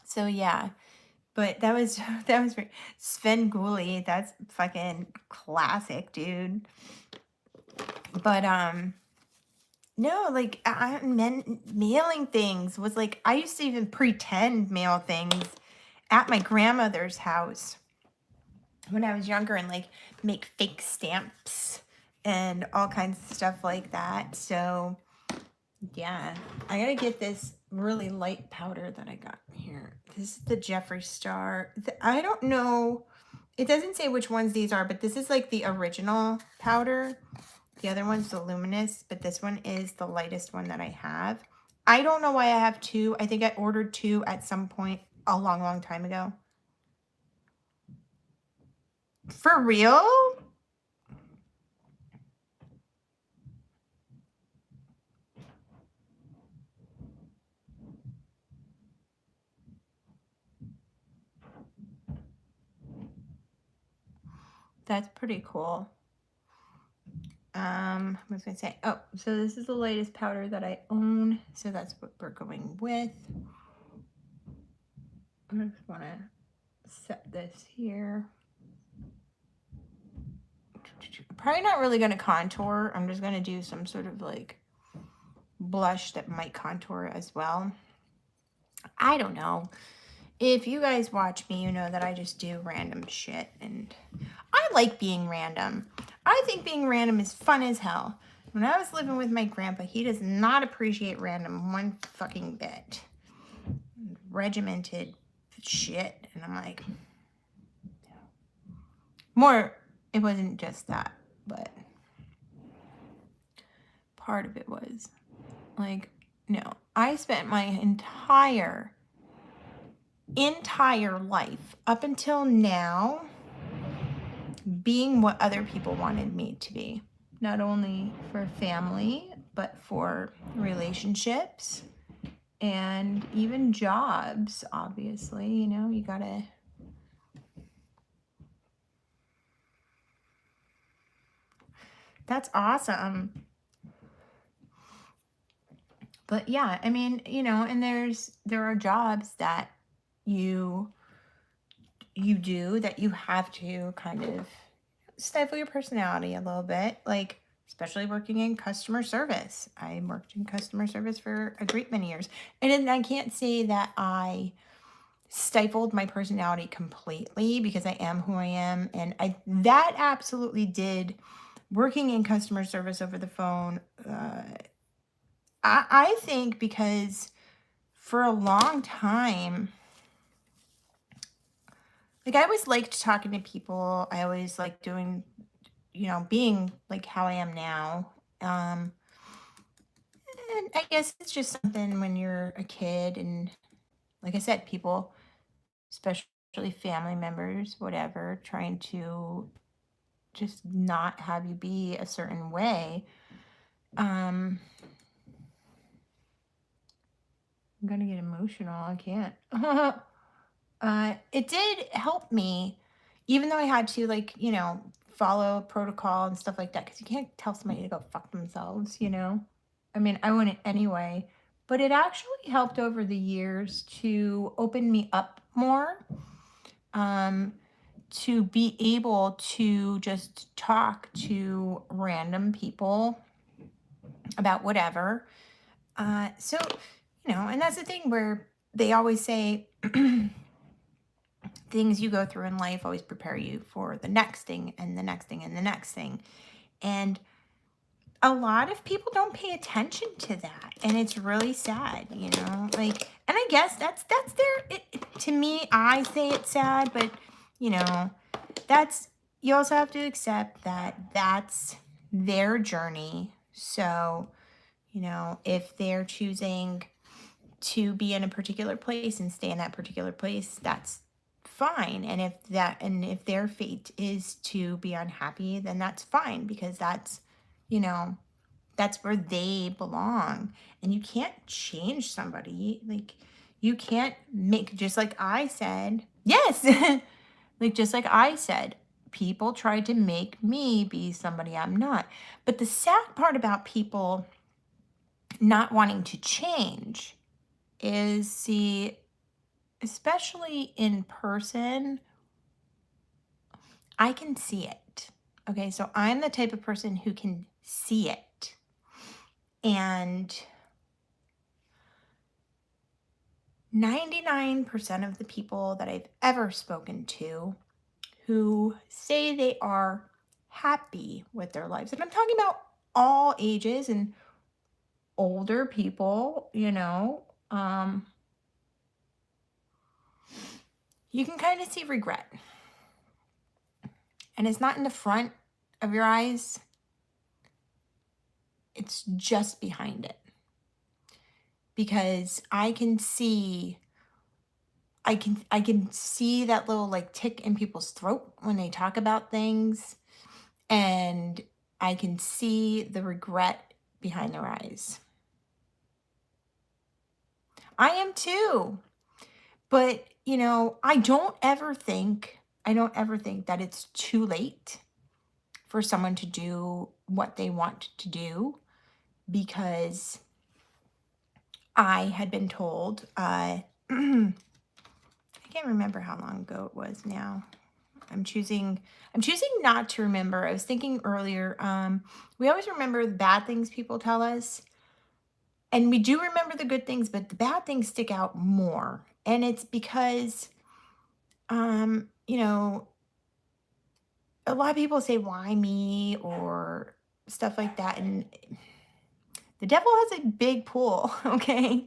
So yeah, but that was very Sven Gulli. That's fucking classic, dude. But no, like mailing things was like, I used to even pretend mail things at my grandmother's house when I was younger and like make fake stamps and all kinds of stuff like that. So yeah, I gotta get this really light powder that I got here. This is the Jeffree Star. I don't know. It doesn't say which ones these are, but this is like the original powder. The other one's the luminous, but this one is the lightest one that I have. I don't know why I have two. I think I ordered two at some point a long, long time ago. For real? That's pretty cool. I was gonna say, oh, so this is the latest powder that I own. So that's what we're going with. I just want to set this here. Probably not really going to contour. I'm just going to do some sort of like blush that might contour as well. I don't know. If you guys watch me, you know that I just do random shit, and I like being random. I think being random is fun as hell. When I was living with my grandpa, he does not appreciate random one fucking bit. Regimented shit. And I'm like, more, it wasn't just that, but part of it was like, no, I spent my entire life up until now being what other people wanted me to be, not only for family, but for relationships and even jobs. Obviously, you know, you gotta, that's awesome. But yeah, I mean, you know, and there are jobs that you do that you have to kind of stifle your personality a little bit, like especially working in customer service. I worked in customer service for a great many years, and then I can't say that I stifled my personality completely, because I am who I am, and I that absolutely did. Working in customer service over the phone, I think, because for a long time, like, I always liked talking to people. I always liked doing, you know, being like how I am now. Um, and I guess it's just something when you're a kid, and like I said, people, especially family members, whatever, trying to just not have you be a certain way. I'm gonna get emotional. I can't. It did help me, even though I had to, like, you know, follow protocol and stuff like that, because you can't tell somebody to go fuck themselves, you know? I mean, I wouldn't anyway, but it actually helped over the years to open me up more, um, to be able to just talk to random people about whatever. So, you know, and that's the thing where they always say, things you go through in life always prepare you for the next thing and the next thing and the next thing. And a lot of people don't pay attention to that. And it's really sad, you know, like, and I guess that's to me, I say it's sad, but you know, that's, you also have to accept that that's their journey. So, you know, if they're choosing to be in a particular place and stay in that particular place, that's fine. And if their fate is to be unhappy, then that's fine, because that's, you know, that's where they belong. And you can't change somebody. Like, you can't make, just like I said, yes, like, just like I said, people tried to make me be somebody I'm not. But the sad part about people not wanting to change is, see, especially in person, I can see it. Okay, so I'm the type of person who can see it. And 99% of the people that I've ever spoken to who say they are happy with their lives, and I'm talking about all ages and older people, you know, you can kind of see regret. And it's not in the front of your eyes, it's just behind it. Because I can see that little, like, tick in people's throat when they talk about things, and I can see the regret behind their eyes. I am too. But, you know, I don't ever think that it's too late for someone to do what they want to do, because I had been told, I can't remember how long ago it was now. I'm choosing not to remember. I was thinking earlier, we always remember the bad things people tell us, and we do remember the good things, but the bad things stick out more. And it's because, you know, a lot of people say, why me or stuff like that. And the devil has a big pool, okay?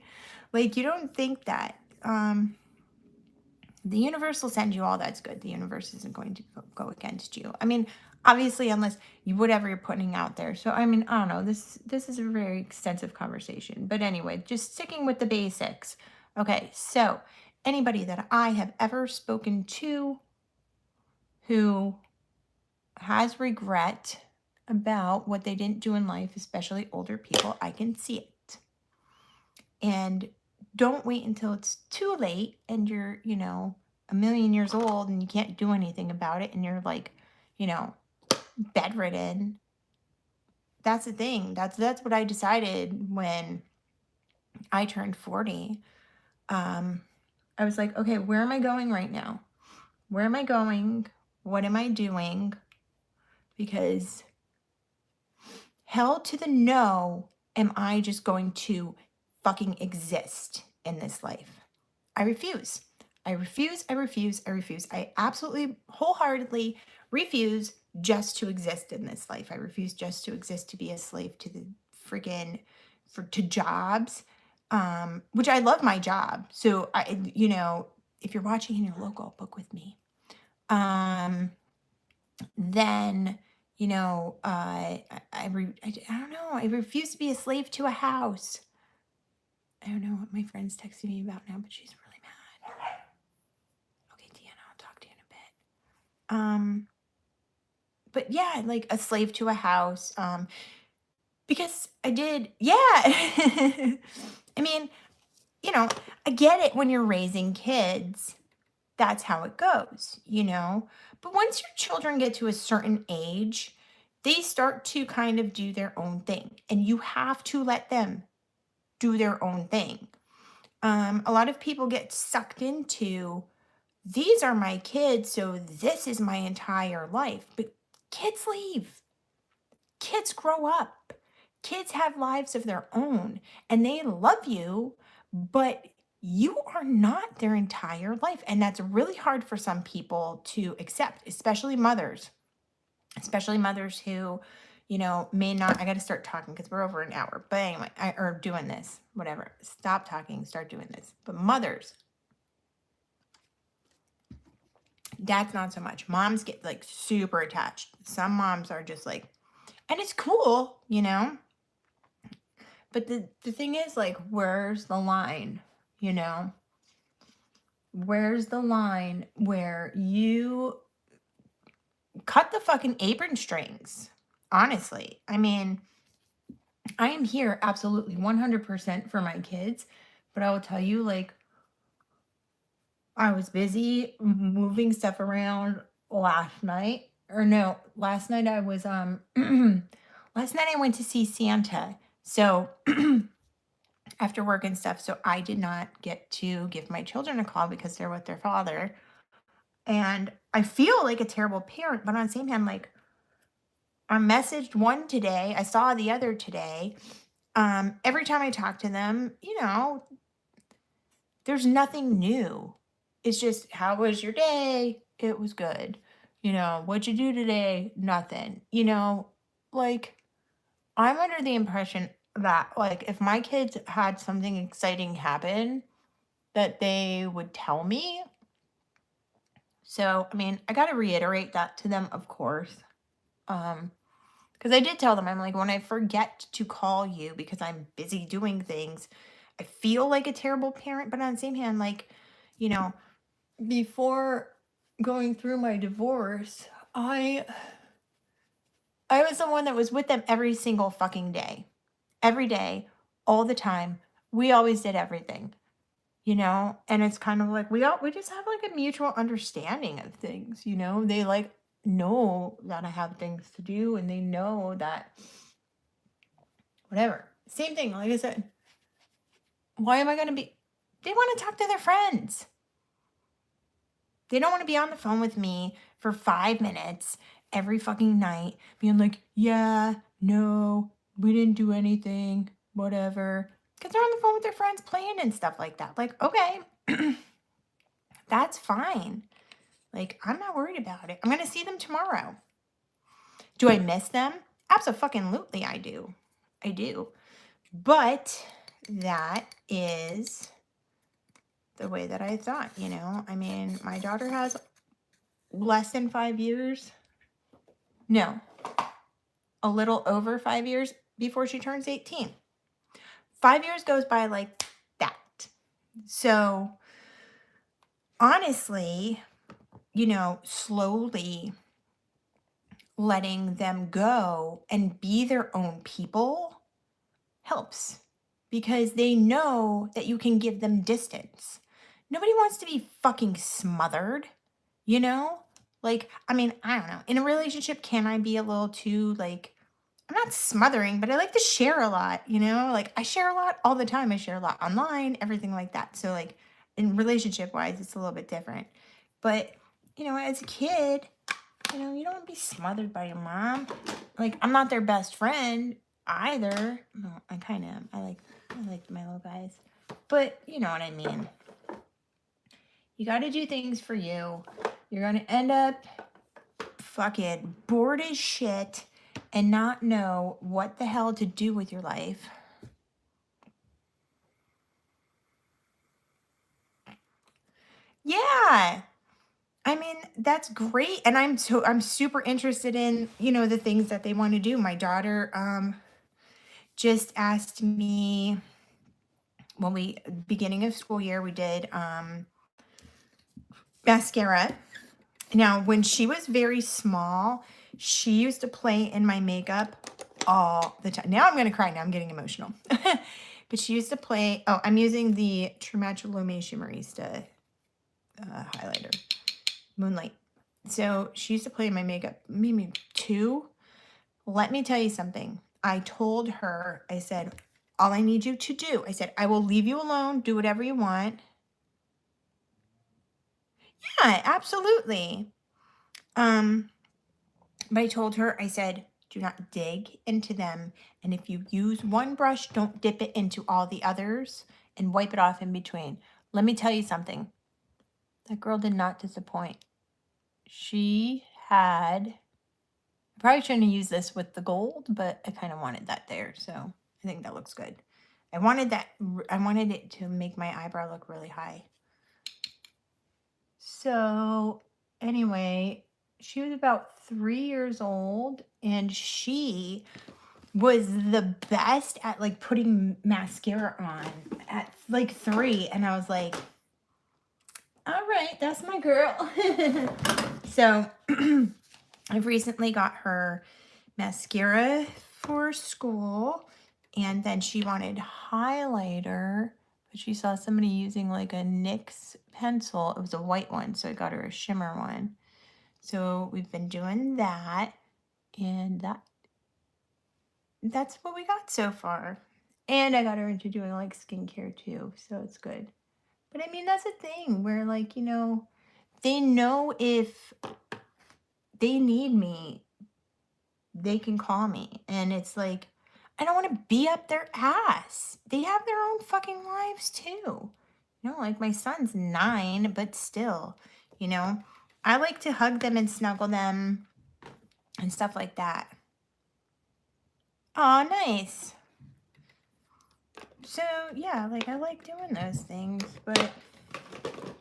Like, you don't think that. The universe will send you all that's good. The universe isn't going to go against you. I mean, obviously, unless you whatever you're putting out there. So, I mean, I don't know. This is a very extensive conversation. But anyway, just sticking with the basics. Okay, so anybody that I have ever spoken to who has regret about what they didn't do in life, especially older people, I can see it. And don't wait until it's too late and you're, a million years old and you can't do anything about it and you're like, bedridden. That's the thing. That's what I decided when I turned 40. I was like, okay, where am I going right now? Where am I going? What am I doing? Because hell to the no, am I just going to fucking exist in this life? I refuse. I refuse. I refuse. I refuse. I absolutely wholeheartedly refuse just to exist in this life. I refuse just to exist to be a slave to the friggin' to jobs, which I love my job. So if you're watching in your local, book with me. Then I don't know. I refuse to be a slave to a house. I don't know what my friend's texting me about now, but she's really mad. Okay, Deanna, I'll talk to you in a bit. But yeah, like a slave to a house. Because I did, yeah. I mean, I get it when you're raising kids. That's how it goes, But once your children get to a certain age, they start to kind of do their own thing. And you have to let them do their own thing. A lot of people get sucked into, these are my kids, so this is my entire life. But kids leave. Kids grow up. Kids have lives of their own. And they love you, but you are not their entire life. And that's really hard for some people to accept, especially mothers who, may not. I got to start talking because we're over an hour. But anyway, or doing this, whatever. Stop talking, start doing this. But mothers, dads, not so much. Moms get like super attached. Some moms are just like, and it's cool, But the thing is, like, where's the line, Where's the line where you cut the fucking apron strings? Honestly. I mean, I am here absolutely 100% for my kids. But I will tell you, like, I was busy moving stuff around last night. Or no, last night I was, last night I went to see Santa. So after work and stuff. So I did not get to give my children a call because they're with their father. And I feel like a terrible parent, but on the same hand, like, I messaged one today. I saw the other today. Every time I talk to them, there's nothing new. It's just, how was your day? It was good. What'd you do today? Nothing. Like, I'm under the impression that, like, if my kids had something exciting happen, that they would tell me. So, I mean, I got to reiterate that to them, of course. Because I did tell them, I'm like, when I forget to call you because I'm busy doing things, I feel like a terrible parent. But on the same hand, like, before going through my divorce, I was the one that was with them every single fucking day. Every day, all the time. We always did everything. And it's kind of like we just have like a mutual understanding of things. They like know that I have things to do and they know that whatever. Same thing, like I said, why am I going to be, they want to talk to their friends. They don't want to be on the phone with me for 5 minutes every fucking night being like, yeah, no, we didn't do anything, whatever. Because they're on the phone with their friends playing and stuff like that. Like, okay. That's fine. Like, I'm not worried about it. I'm going to see them tomorrow. Do I miss them? Absolutely, I do. I do. But that is the way that I thought, you know? I mean, my daughter has less than 5 years. No, a little over 5 years before she turns 18. 5 years goes by like that. So, honestly, you know, slowly letting them go and be their own people helps because they know that you can give them distance. Nobody wants to be fucking smothered, you know? Like, I mean, I don't know. In a relationship, can I be a little too, like, I'm not smothering, but I like to share a lot, you know? Like, I share a lot all the time. I share a lot online, everything like that. So, like, in relationship wise, it's a little bit different. But, you know, as a kid, you know, you don't want to be smothered by your mom. Like, I'm not their best friend either. No, I kind of am. I like my little guys. But you know what I mean. You got to do things for you. You're going to end up fucking bored as shit and not know what the hell to do with your life. Yeah. I mean, that's great. And I'm super interested in, you know, the things that they want to do. My daughter just asked me when we beginning of school year we did mascara. Now, when she was very small, she used to play in my makeup all the time. Now I'm going to cry. Now I'm getting emotional. But she used to play. Oh, I'm using the True Match Lume Shimmerista highlighter, Moonlight. So she used to play in my makeup, maybe 2. Let me tell you something. I told her, I said, all I need you to do, I said, I will leave you alone. Do whatever you want. Yeah, absolutely. But I told her, I said, do not dig into them. And if you use one brush, don't dip it into all the others and wipe it off in between. Let me tell you something. That girl did not disappoint. She had, I probably shouldn't have used this with the gold, but I kind of wanted that there. So I think that looks good. I wanted it to make my eyebrow look really high. So anyway, she was about 3 years old and she was the best at like putting mascara on at like 3. And I was like, all right, that's my girl. So I've recently got her mascara for school. And then she wanted highlighter, but she saw somebody using like a NYX pencil. It was a white one, so I got her a shimmer one. So we've been doing that, and that's what we got so far. And I got her into doing like skincare too, so it's good. But I mean, that's a thing where, like, you know, they know if they need me, they can call me. And it's like, I don't want to be up their ass. They have their own fucking lives too. You know, like my son's 9, but still, you know, I like to hug them and snuggle them and stuff like that. Oh, nice. So, yeah, like I like doing those things, but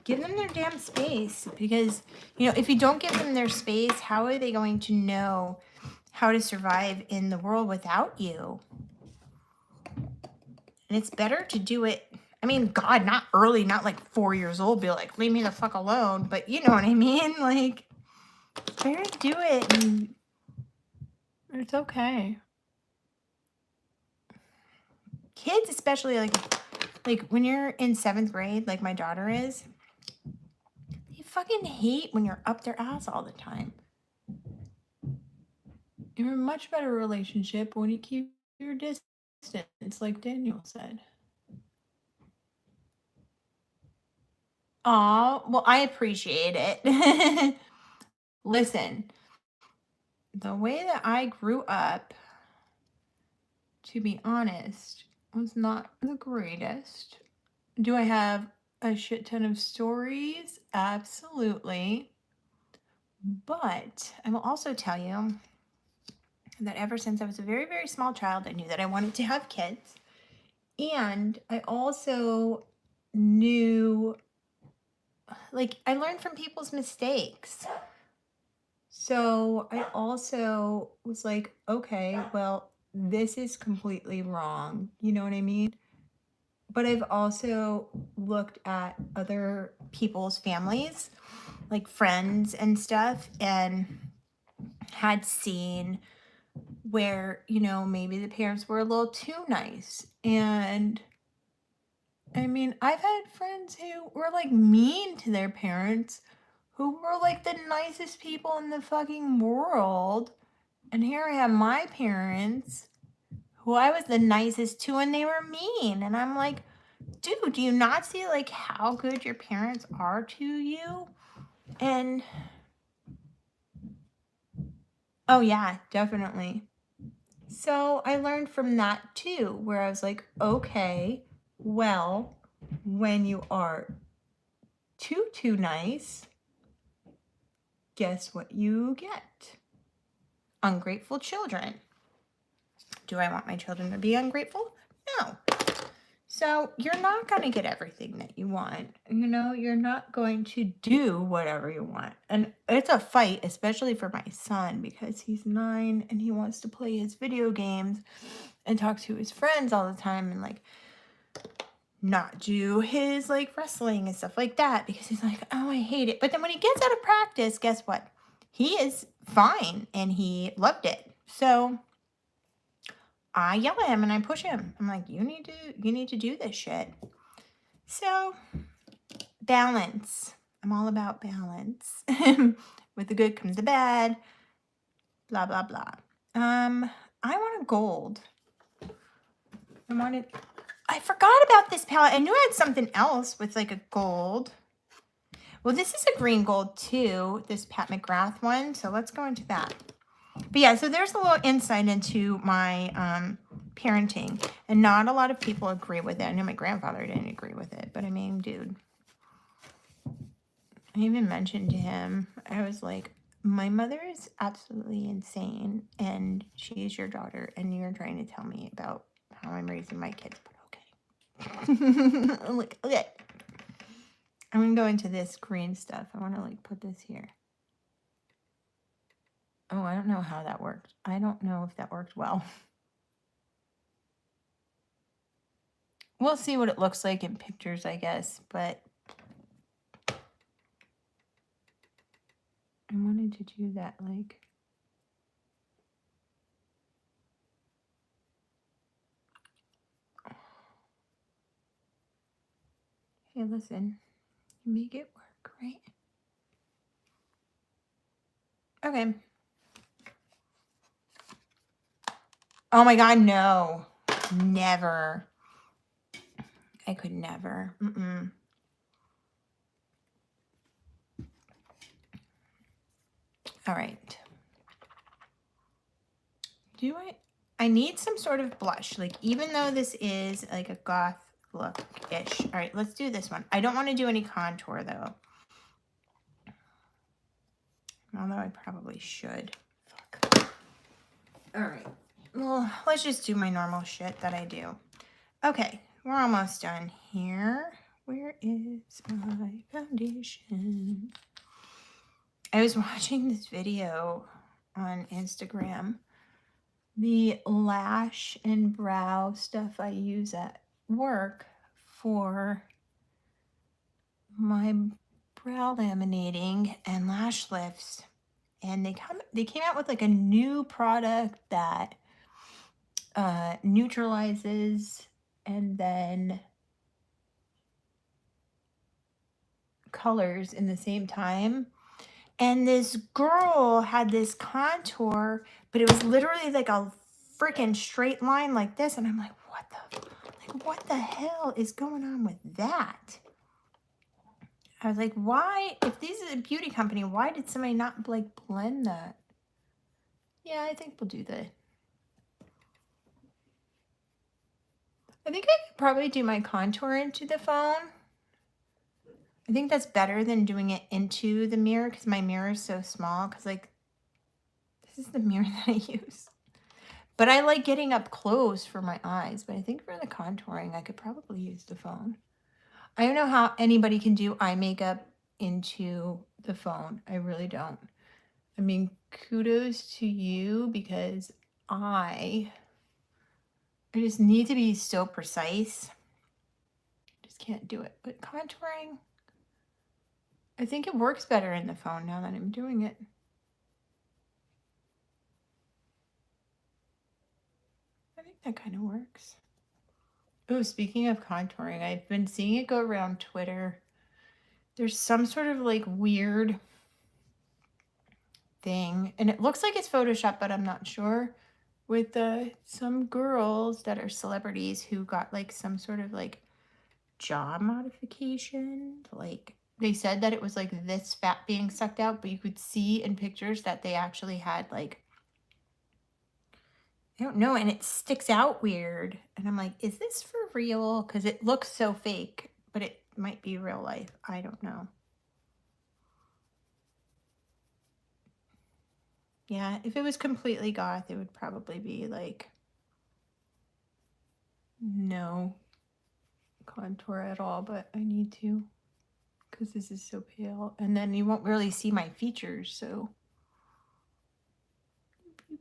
give them their damn space because, you know, if you don't give them their space, how are they going to know how to survive in the world without you? And it's better to do it. I mean, God, not early, not like 4 years old, be like, leave me the fuck alone. But you know what I mean? Like, it's better to do it and it's okay. Kids, especially like when you're in 7th grade, like my daughter is, they fucking hate when you're up their ass all the time. You're a much better relationship when you keep your distance, like Daniel said. Aw, well, I appreciate it. Listen, the way that I grew up, to be honest, was not the greatest. Do I have a shit ton of stories, absolutely. But I will also tell you that ever since I was a very, very small child, I knew that I wanted to have kids. And I also knew, like, I learned from people's mistakes. So I also was like, okay, well, this is completely wrong. You know what I mean? But I've also looked at other people's families, like friends and stuff, and had seen where, you know, maybe the parents were a little too nice. And I mean, I've had friends who were like mean to their parents, who were like the nicest people in the fucking world. And here I have my parents who I was the nicest to, and they were mean. And I'm like, dude, do you not see like how good your parents are to you? And oh yeah, definitely. So I learned from that too, where I was like, okay, well, when you are too nice, guess what you get? Ungrateful children. Do I want my children to be ungrateful? No. So you're not going to get everything that you want. You know, you're not going to do whatever you want. And it's a fight, especially for my son, because he's 9 and he wants to play his video games and talk to his friends all the time and like not do his like wrestling and stuff like that because he's like, oh, I hate it. But then when he gets out of practice, guess what? He is fine and he loved it. So I yell at him and I push him. I'm like, you need to do this shit. So balance. I'm all about balance. With the good comes the bad. Blah blah blah. I want a gold. I forgot about this palette. I knew I had something else with like a gold. Well, this is a green gold too, this Pat McGrath one. So let's go into that. But yeah, so there's a little insight into my parenting. And not a lot of people agree with it. I know my grandfather didn't agree with it. But I mean, dude. I even mentioned to him, I was like, my mother is absolutely insane. And she's your daughter. And you're trying to tell me about how I'm raising my kids. But okay. I'm like, okay. I'm going to go into this green stuff. I want to like put this here. Oh, I don't know how that worked. I don't know if that worked well. We'll see what it looks like in pictures, I guess. But I wanted to do that like... Hey, listen. You make it work, right? Okay. Oh my God, no. Never. I could never. Mm-mm. All right. I need some sort of blush. Like, even though this is like a goth look-ish. All right, let's do this one. I don't want to do any contour, though. Although I probably should. Fuck. All right. Well, let's just do my normal shit that I do. Okay, we're almost done here. Where is my foundation? I was watching this video on Instagram. The lash and brow stuff I use at work for my brow laminating and lash lifts. And they came out with like a new product that neutralizes and then colors in the same time. And this girl had this contour, but it was literally like a freaking straight line like this. And I'm like, what the hell is going on with that? I was like, why, if this is a beauty company, why did somebody not like blend that? Yeah, I think we'll do that. I think I could probably do my contour into the phone. I think that's better than doing it into the mirror because my mirror is so small. Because, like, this is the mirror that I use. But I like getting up close for my eyes. But I think for the contouring, I could probably use the phone. I don't know how anybody can do eye makeup into the phone. I really don't. I mean, kudos to you because I just need to be so precise. Just can't do it. But contouring, I think it works better in the phone now that I'm doing it. I think that kind of works. Oh, speaking of contouring, I've been seeing it go around Twitter. There's some sort of like weird thing, and it looks like it's Photoshop, but I'm not sure, with some girls that are celebrities who got like some sort of like jaw modification. Like they said that it was like this fat being sucked out, but you could see in pictures that they actually had like, I don't know, and it sticks out weird. And I'm like, is this for real? Because it looks so fake, but it might be real life. I don't know. Yeah, if it was completely goth, it would probably be like no contour at all, but I need to because this is so pale. And then you won't really see my features, so. I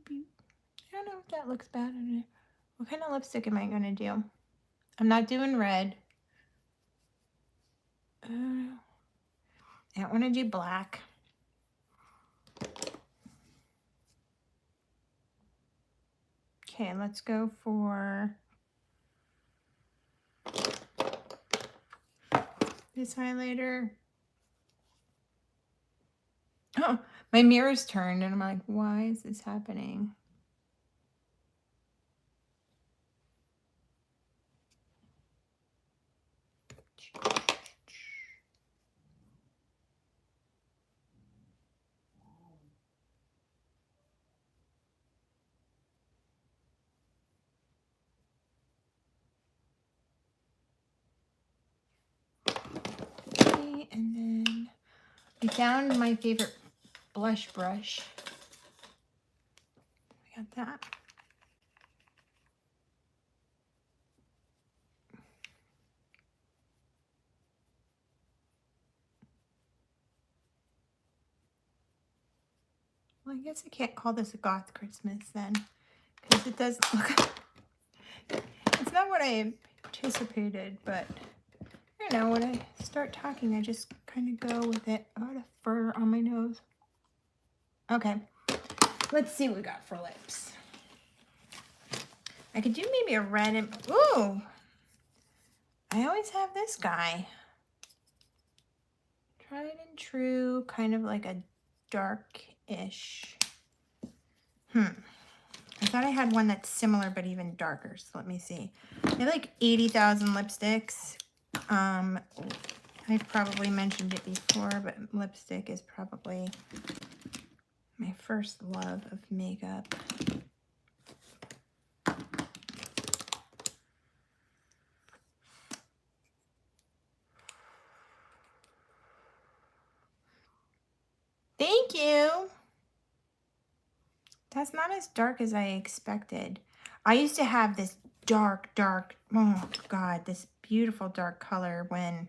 don't know if that looks bad on it. What kind of lipstick am I going to do? I'm not doing red. I don't want to do black. Okay, let's go for this highlighter. Oh, my mirror's turned and I'm like, why is this happening? Okay, and then I found my favorite blush brush. We got that. Well, I guess I can't call this a Goth Christmas then, because it does look, it's not what I anticipated, but I don't know, when I start talking, I just kind of go with it. I got a fur on my nose. Okay, let's see what we got for lips. I could do maybe a red and, ooh, I always have this guy. Tried and true, kind of like a dark-ish. I thought I had one that's similar but even darker, so let me see. I have like 80,000 lipsticks. I've probably mentioned it before, but lipstick is probably my first love of makeup. Thank you. That's not as dark as I expected. I used to have this dark, oh God, this beautiful dark color when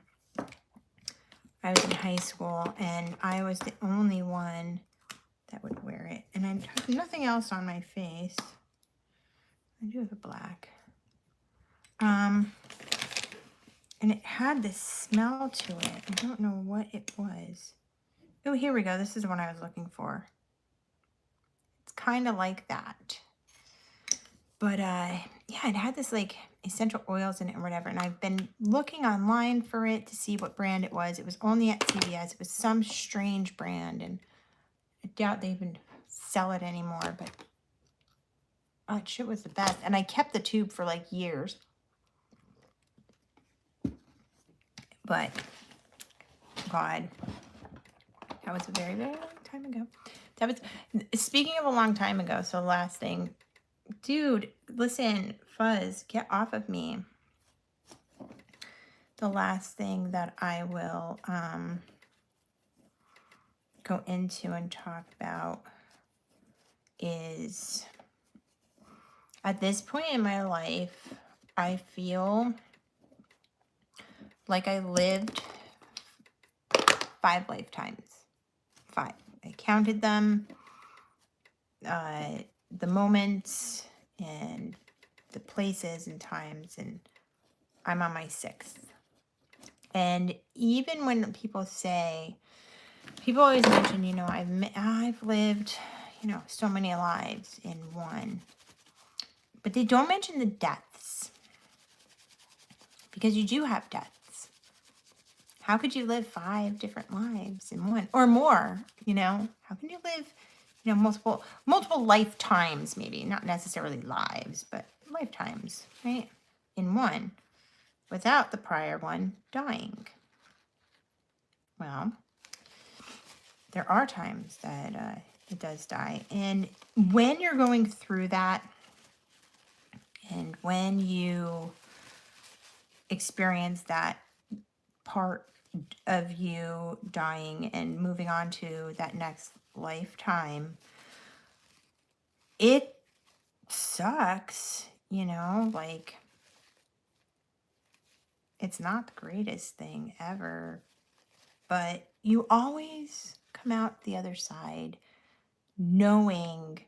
I was in high school, and I was the only one that would wear it. And I have nothing else on my face. I do have a black. And it had this smell to it. I don't know what it was. Oh, here we go. This is the one I was looking for. It's kind of like that. But yeah, it had this like essential oils in it or whatever. And I've been looking online for it to see what brand it was. It was only at CVS. It was some strange brand. And I doubt they even sell it anymore. But oh, that shit was the best. And I kept the tube for like years. But God, that was a very, very long time ago. That was, speaking of a long time ago, so last thing. Dude, listen, Fuzz, get off of me. the last thing that I will go into and talk about is, at this point in my life, I feel like I lived 5 lifetimes. 5. I counted them, the moments and the places and times, and I'm on my 6th. And even when people always mention, I've lived, so many lives in one, but they don't mention the deaths, because you do have deaths. How could you live 5 different lives in one or more? How can you live, multiple lifetimes, maybe not necessarily lives, but lifetimes, right? In one, without the prior one dying. Well, there are times that it does die. And when you're going through that, and when you experience that part of you dying and moving on to that next lifetime, it sucks, like, it's not the greatest thing ever, but you always come out the other side knowing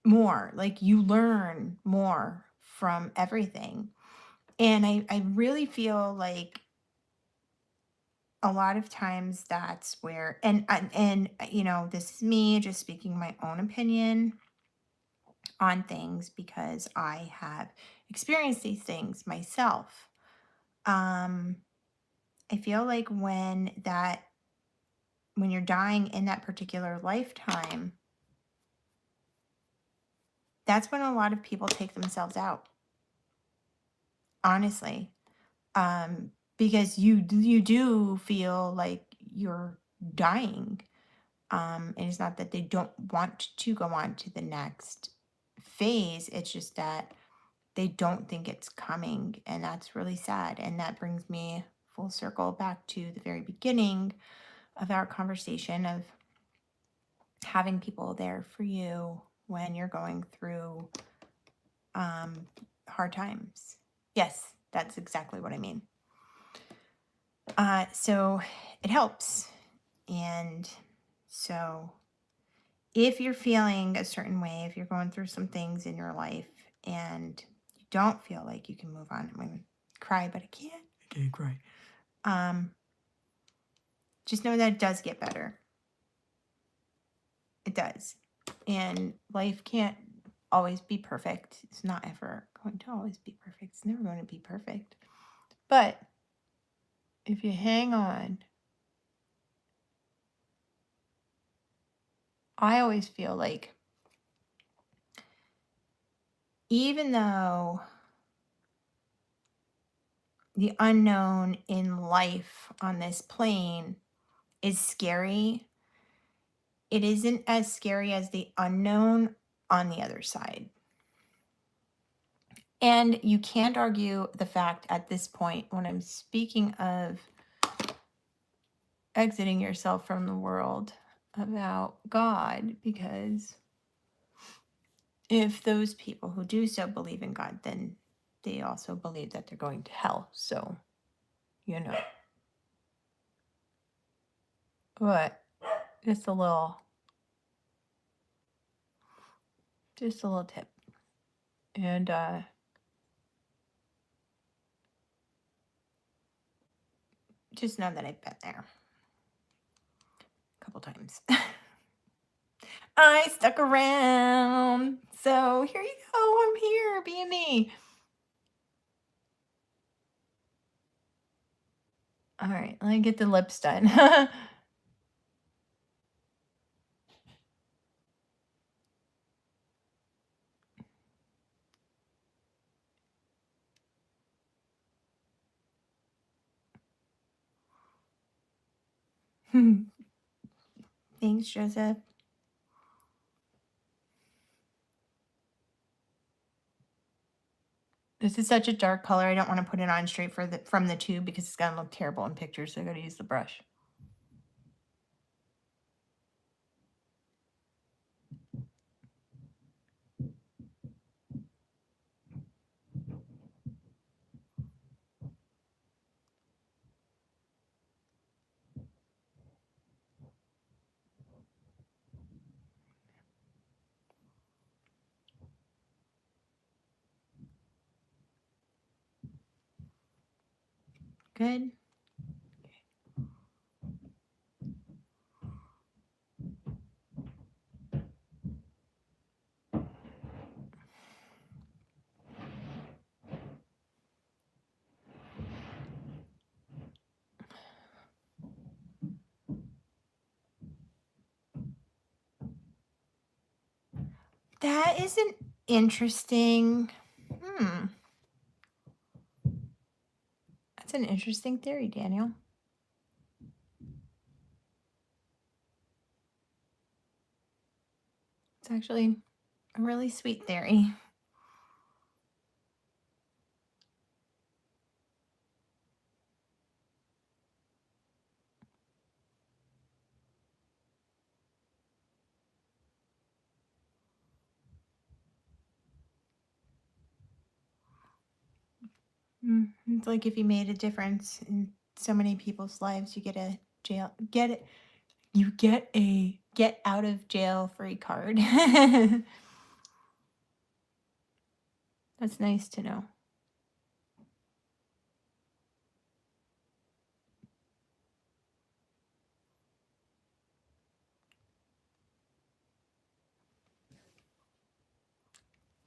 more. Like, you learn more from everything. And I really feel like a lot of times that's where, and this is me just speaking my own opinion on things, because I have experienced these things myself. I feel like when you're dying in that particular lifetime, that's when a lot of people take themselves out. Honestly. Because you do feel like you're dying. And it's not that they don't want to go on to the next phase. It's just that they don't think it's coming. And that's really sad. And that brings me full circle back to the very beginning of our conversation of having people there for you when you're going through hard times. Yes, that's exactly what I mean. So it helps. And so if you're feeling a certain way, if you're going through some things in your life and you don't feel like you can move on, I'm going to cry, but I can't cry. Just know that it does get better. It does. And life can't always be perfect. It's not ever going to always be perfect. It's never going to be perfect. But if you hang on, I always feel like, even though the unknown in life on this plane is scary, it isn't as scary as the unknown on the other side. And you can't argue the fact at this point, when I'm speaking of exiting yourself from the world, about God, because if those people who do so believe in God, then they also believe that they're going to hell. So, but just a little tip. And just know that I've been there a couple times. I stuck around. So here you go. I'm here being me. All right, let me get the lips done. Thanks, Joseph. This is such a dark color. I don't want to put it on straight from the tube because it's going to look terrible in pictures. So I got to use the brush. Good. That is an interesting, that's an interesting theory, Daniel. It's actually a really sweet theory. It's like if you made a difference in so many people's lives, you get a get out of jail free card. That's nice to know.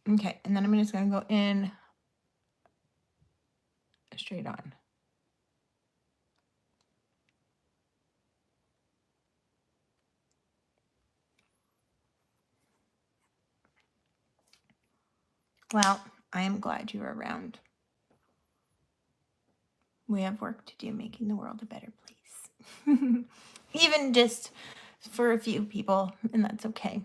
Okay, and then I'm just going to go in straight on. Well, I am glad you were around. We have work to do making the world a better place. Even just for a few people, and that's okay.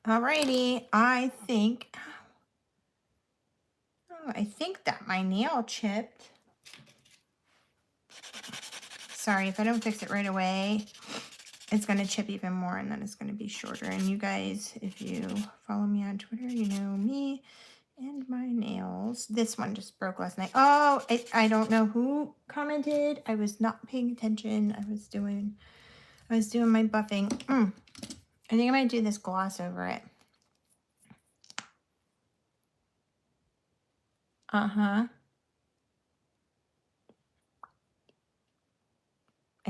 Alrighty, I think that my nail chipped. Sorry, if I don't fix it right away, it's going to chip even more, and then it's going to be shorter. And you guys, if you follow me on Twitter, you know me and my nails. This one just broke last night. Oh, I don't know who commented. I was not paying attention. I was doing my buffing. I think I might do this gloss over it. I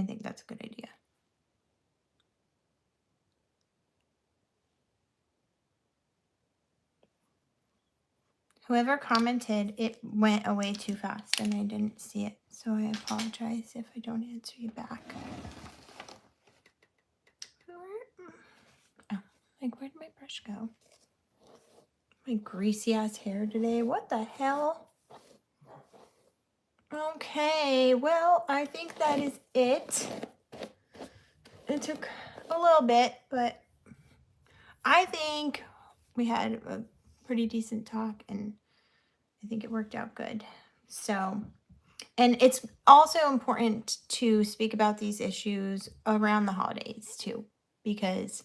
think that's a good idea. Whoever commented, it went away too fast and I didn't see it. So I apologize if I don't answer you back. Oh, like, where'd my brush go? My greasy ass hair today. What the hell? Okay, well, I think that is it. It took a little bit, but I think we had a pretty decent talk and I think it worked out good. So, and it's also important to speak about these issues around the holidays too, because,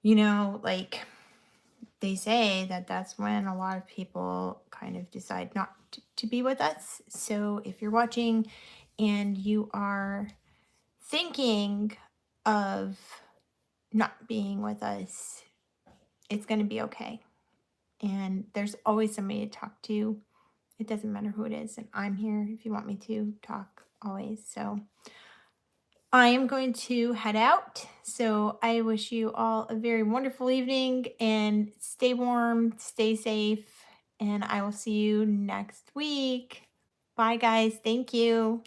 you know, like they say that that's when a lot of people kind of decide not to be with us. So if you're watching and you are thinking of not being with us, it's going to be okay. And there's always somebody to talk to. It doesn't matter who it is. And I'm here if you want me to talk always. So I am going to head out. So I wish you all a very wonderful evening and stay warm, stay safe, and I will see you next week. Bye, guys. Thank you.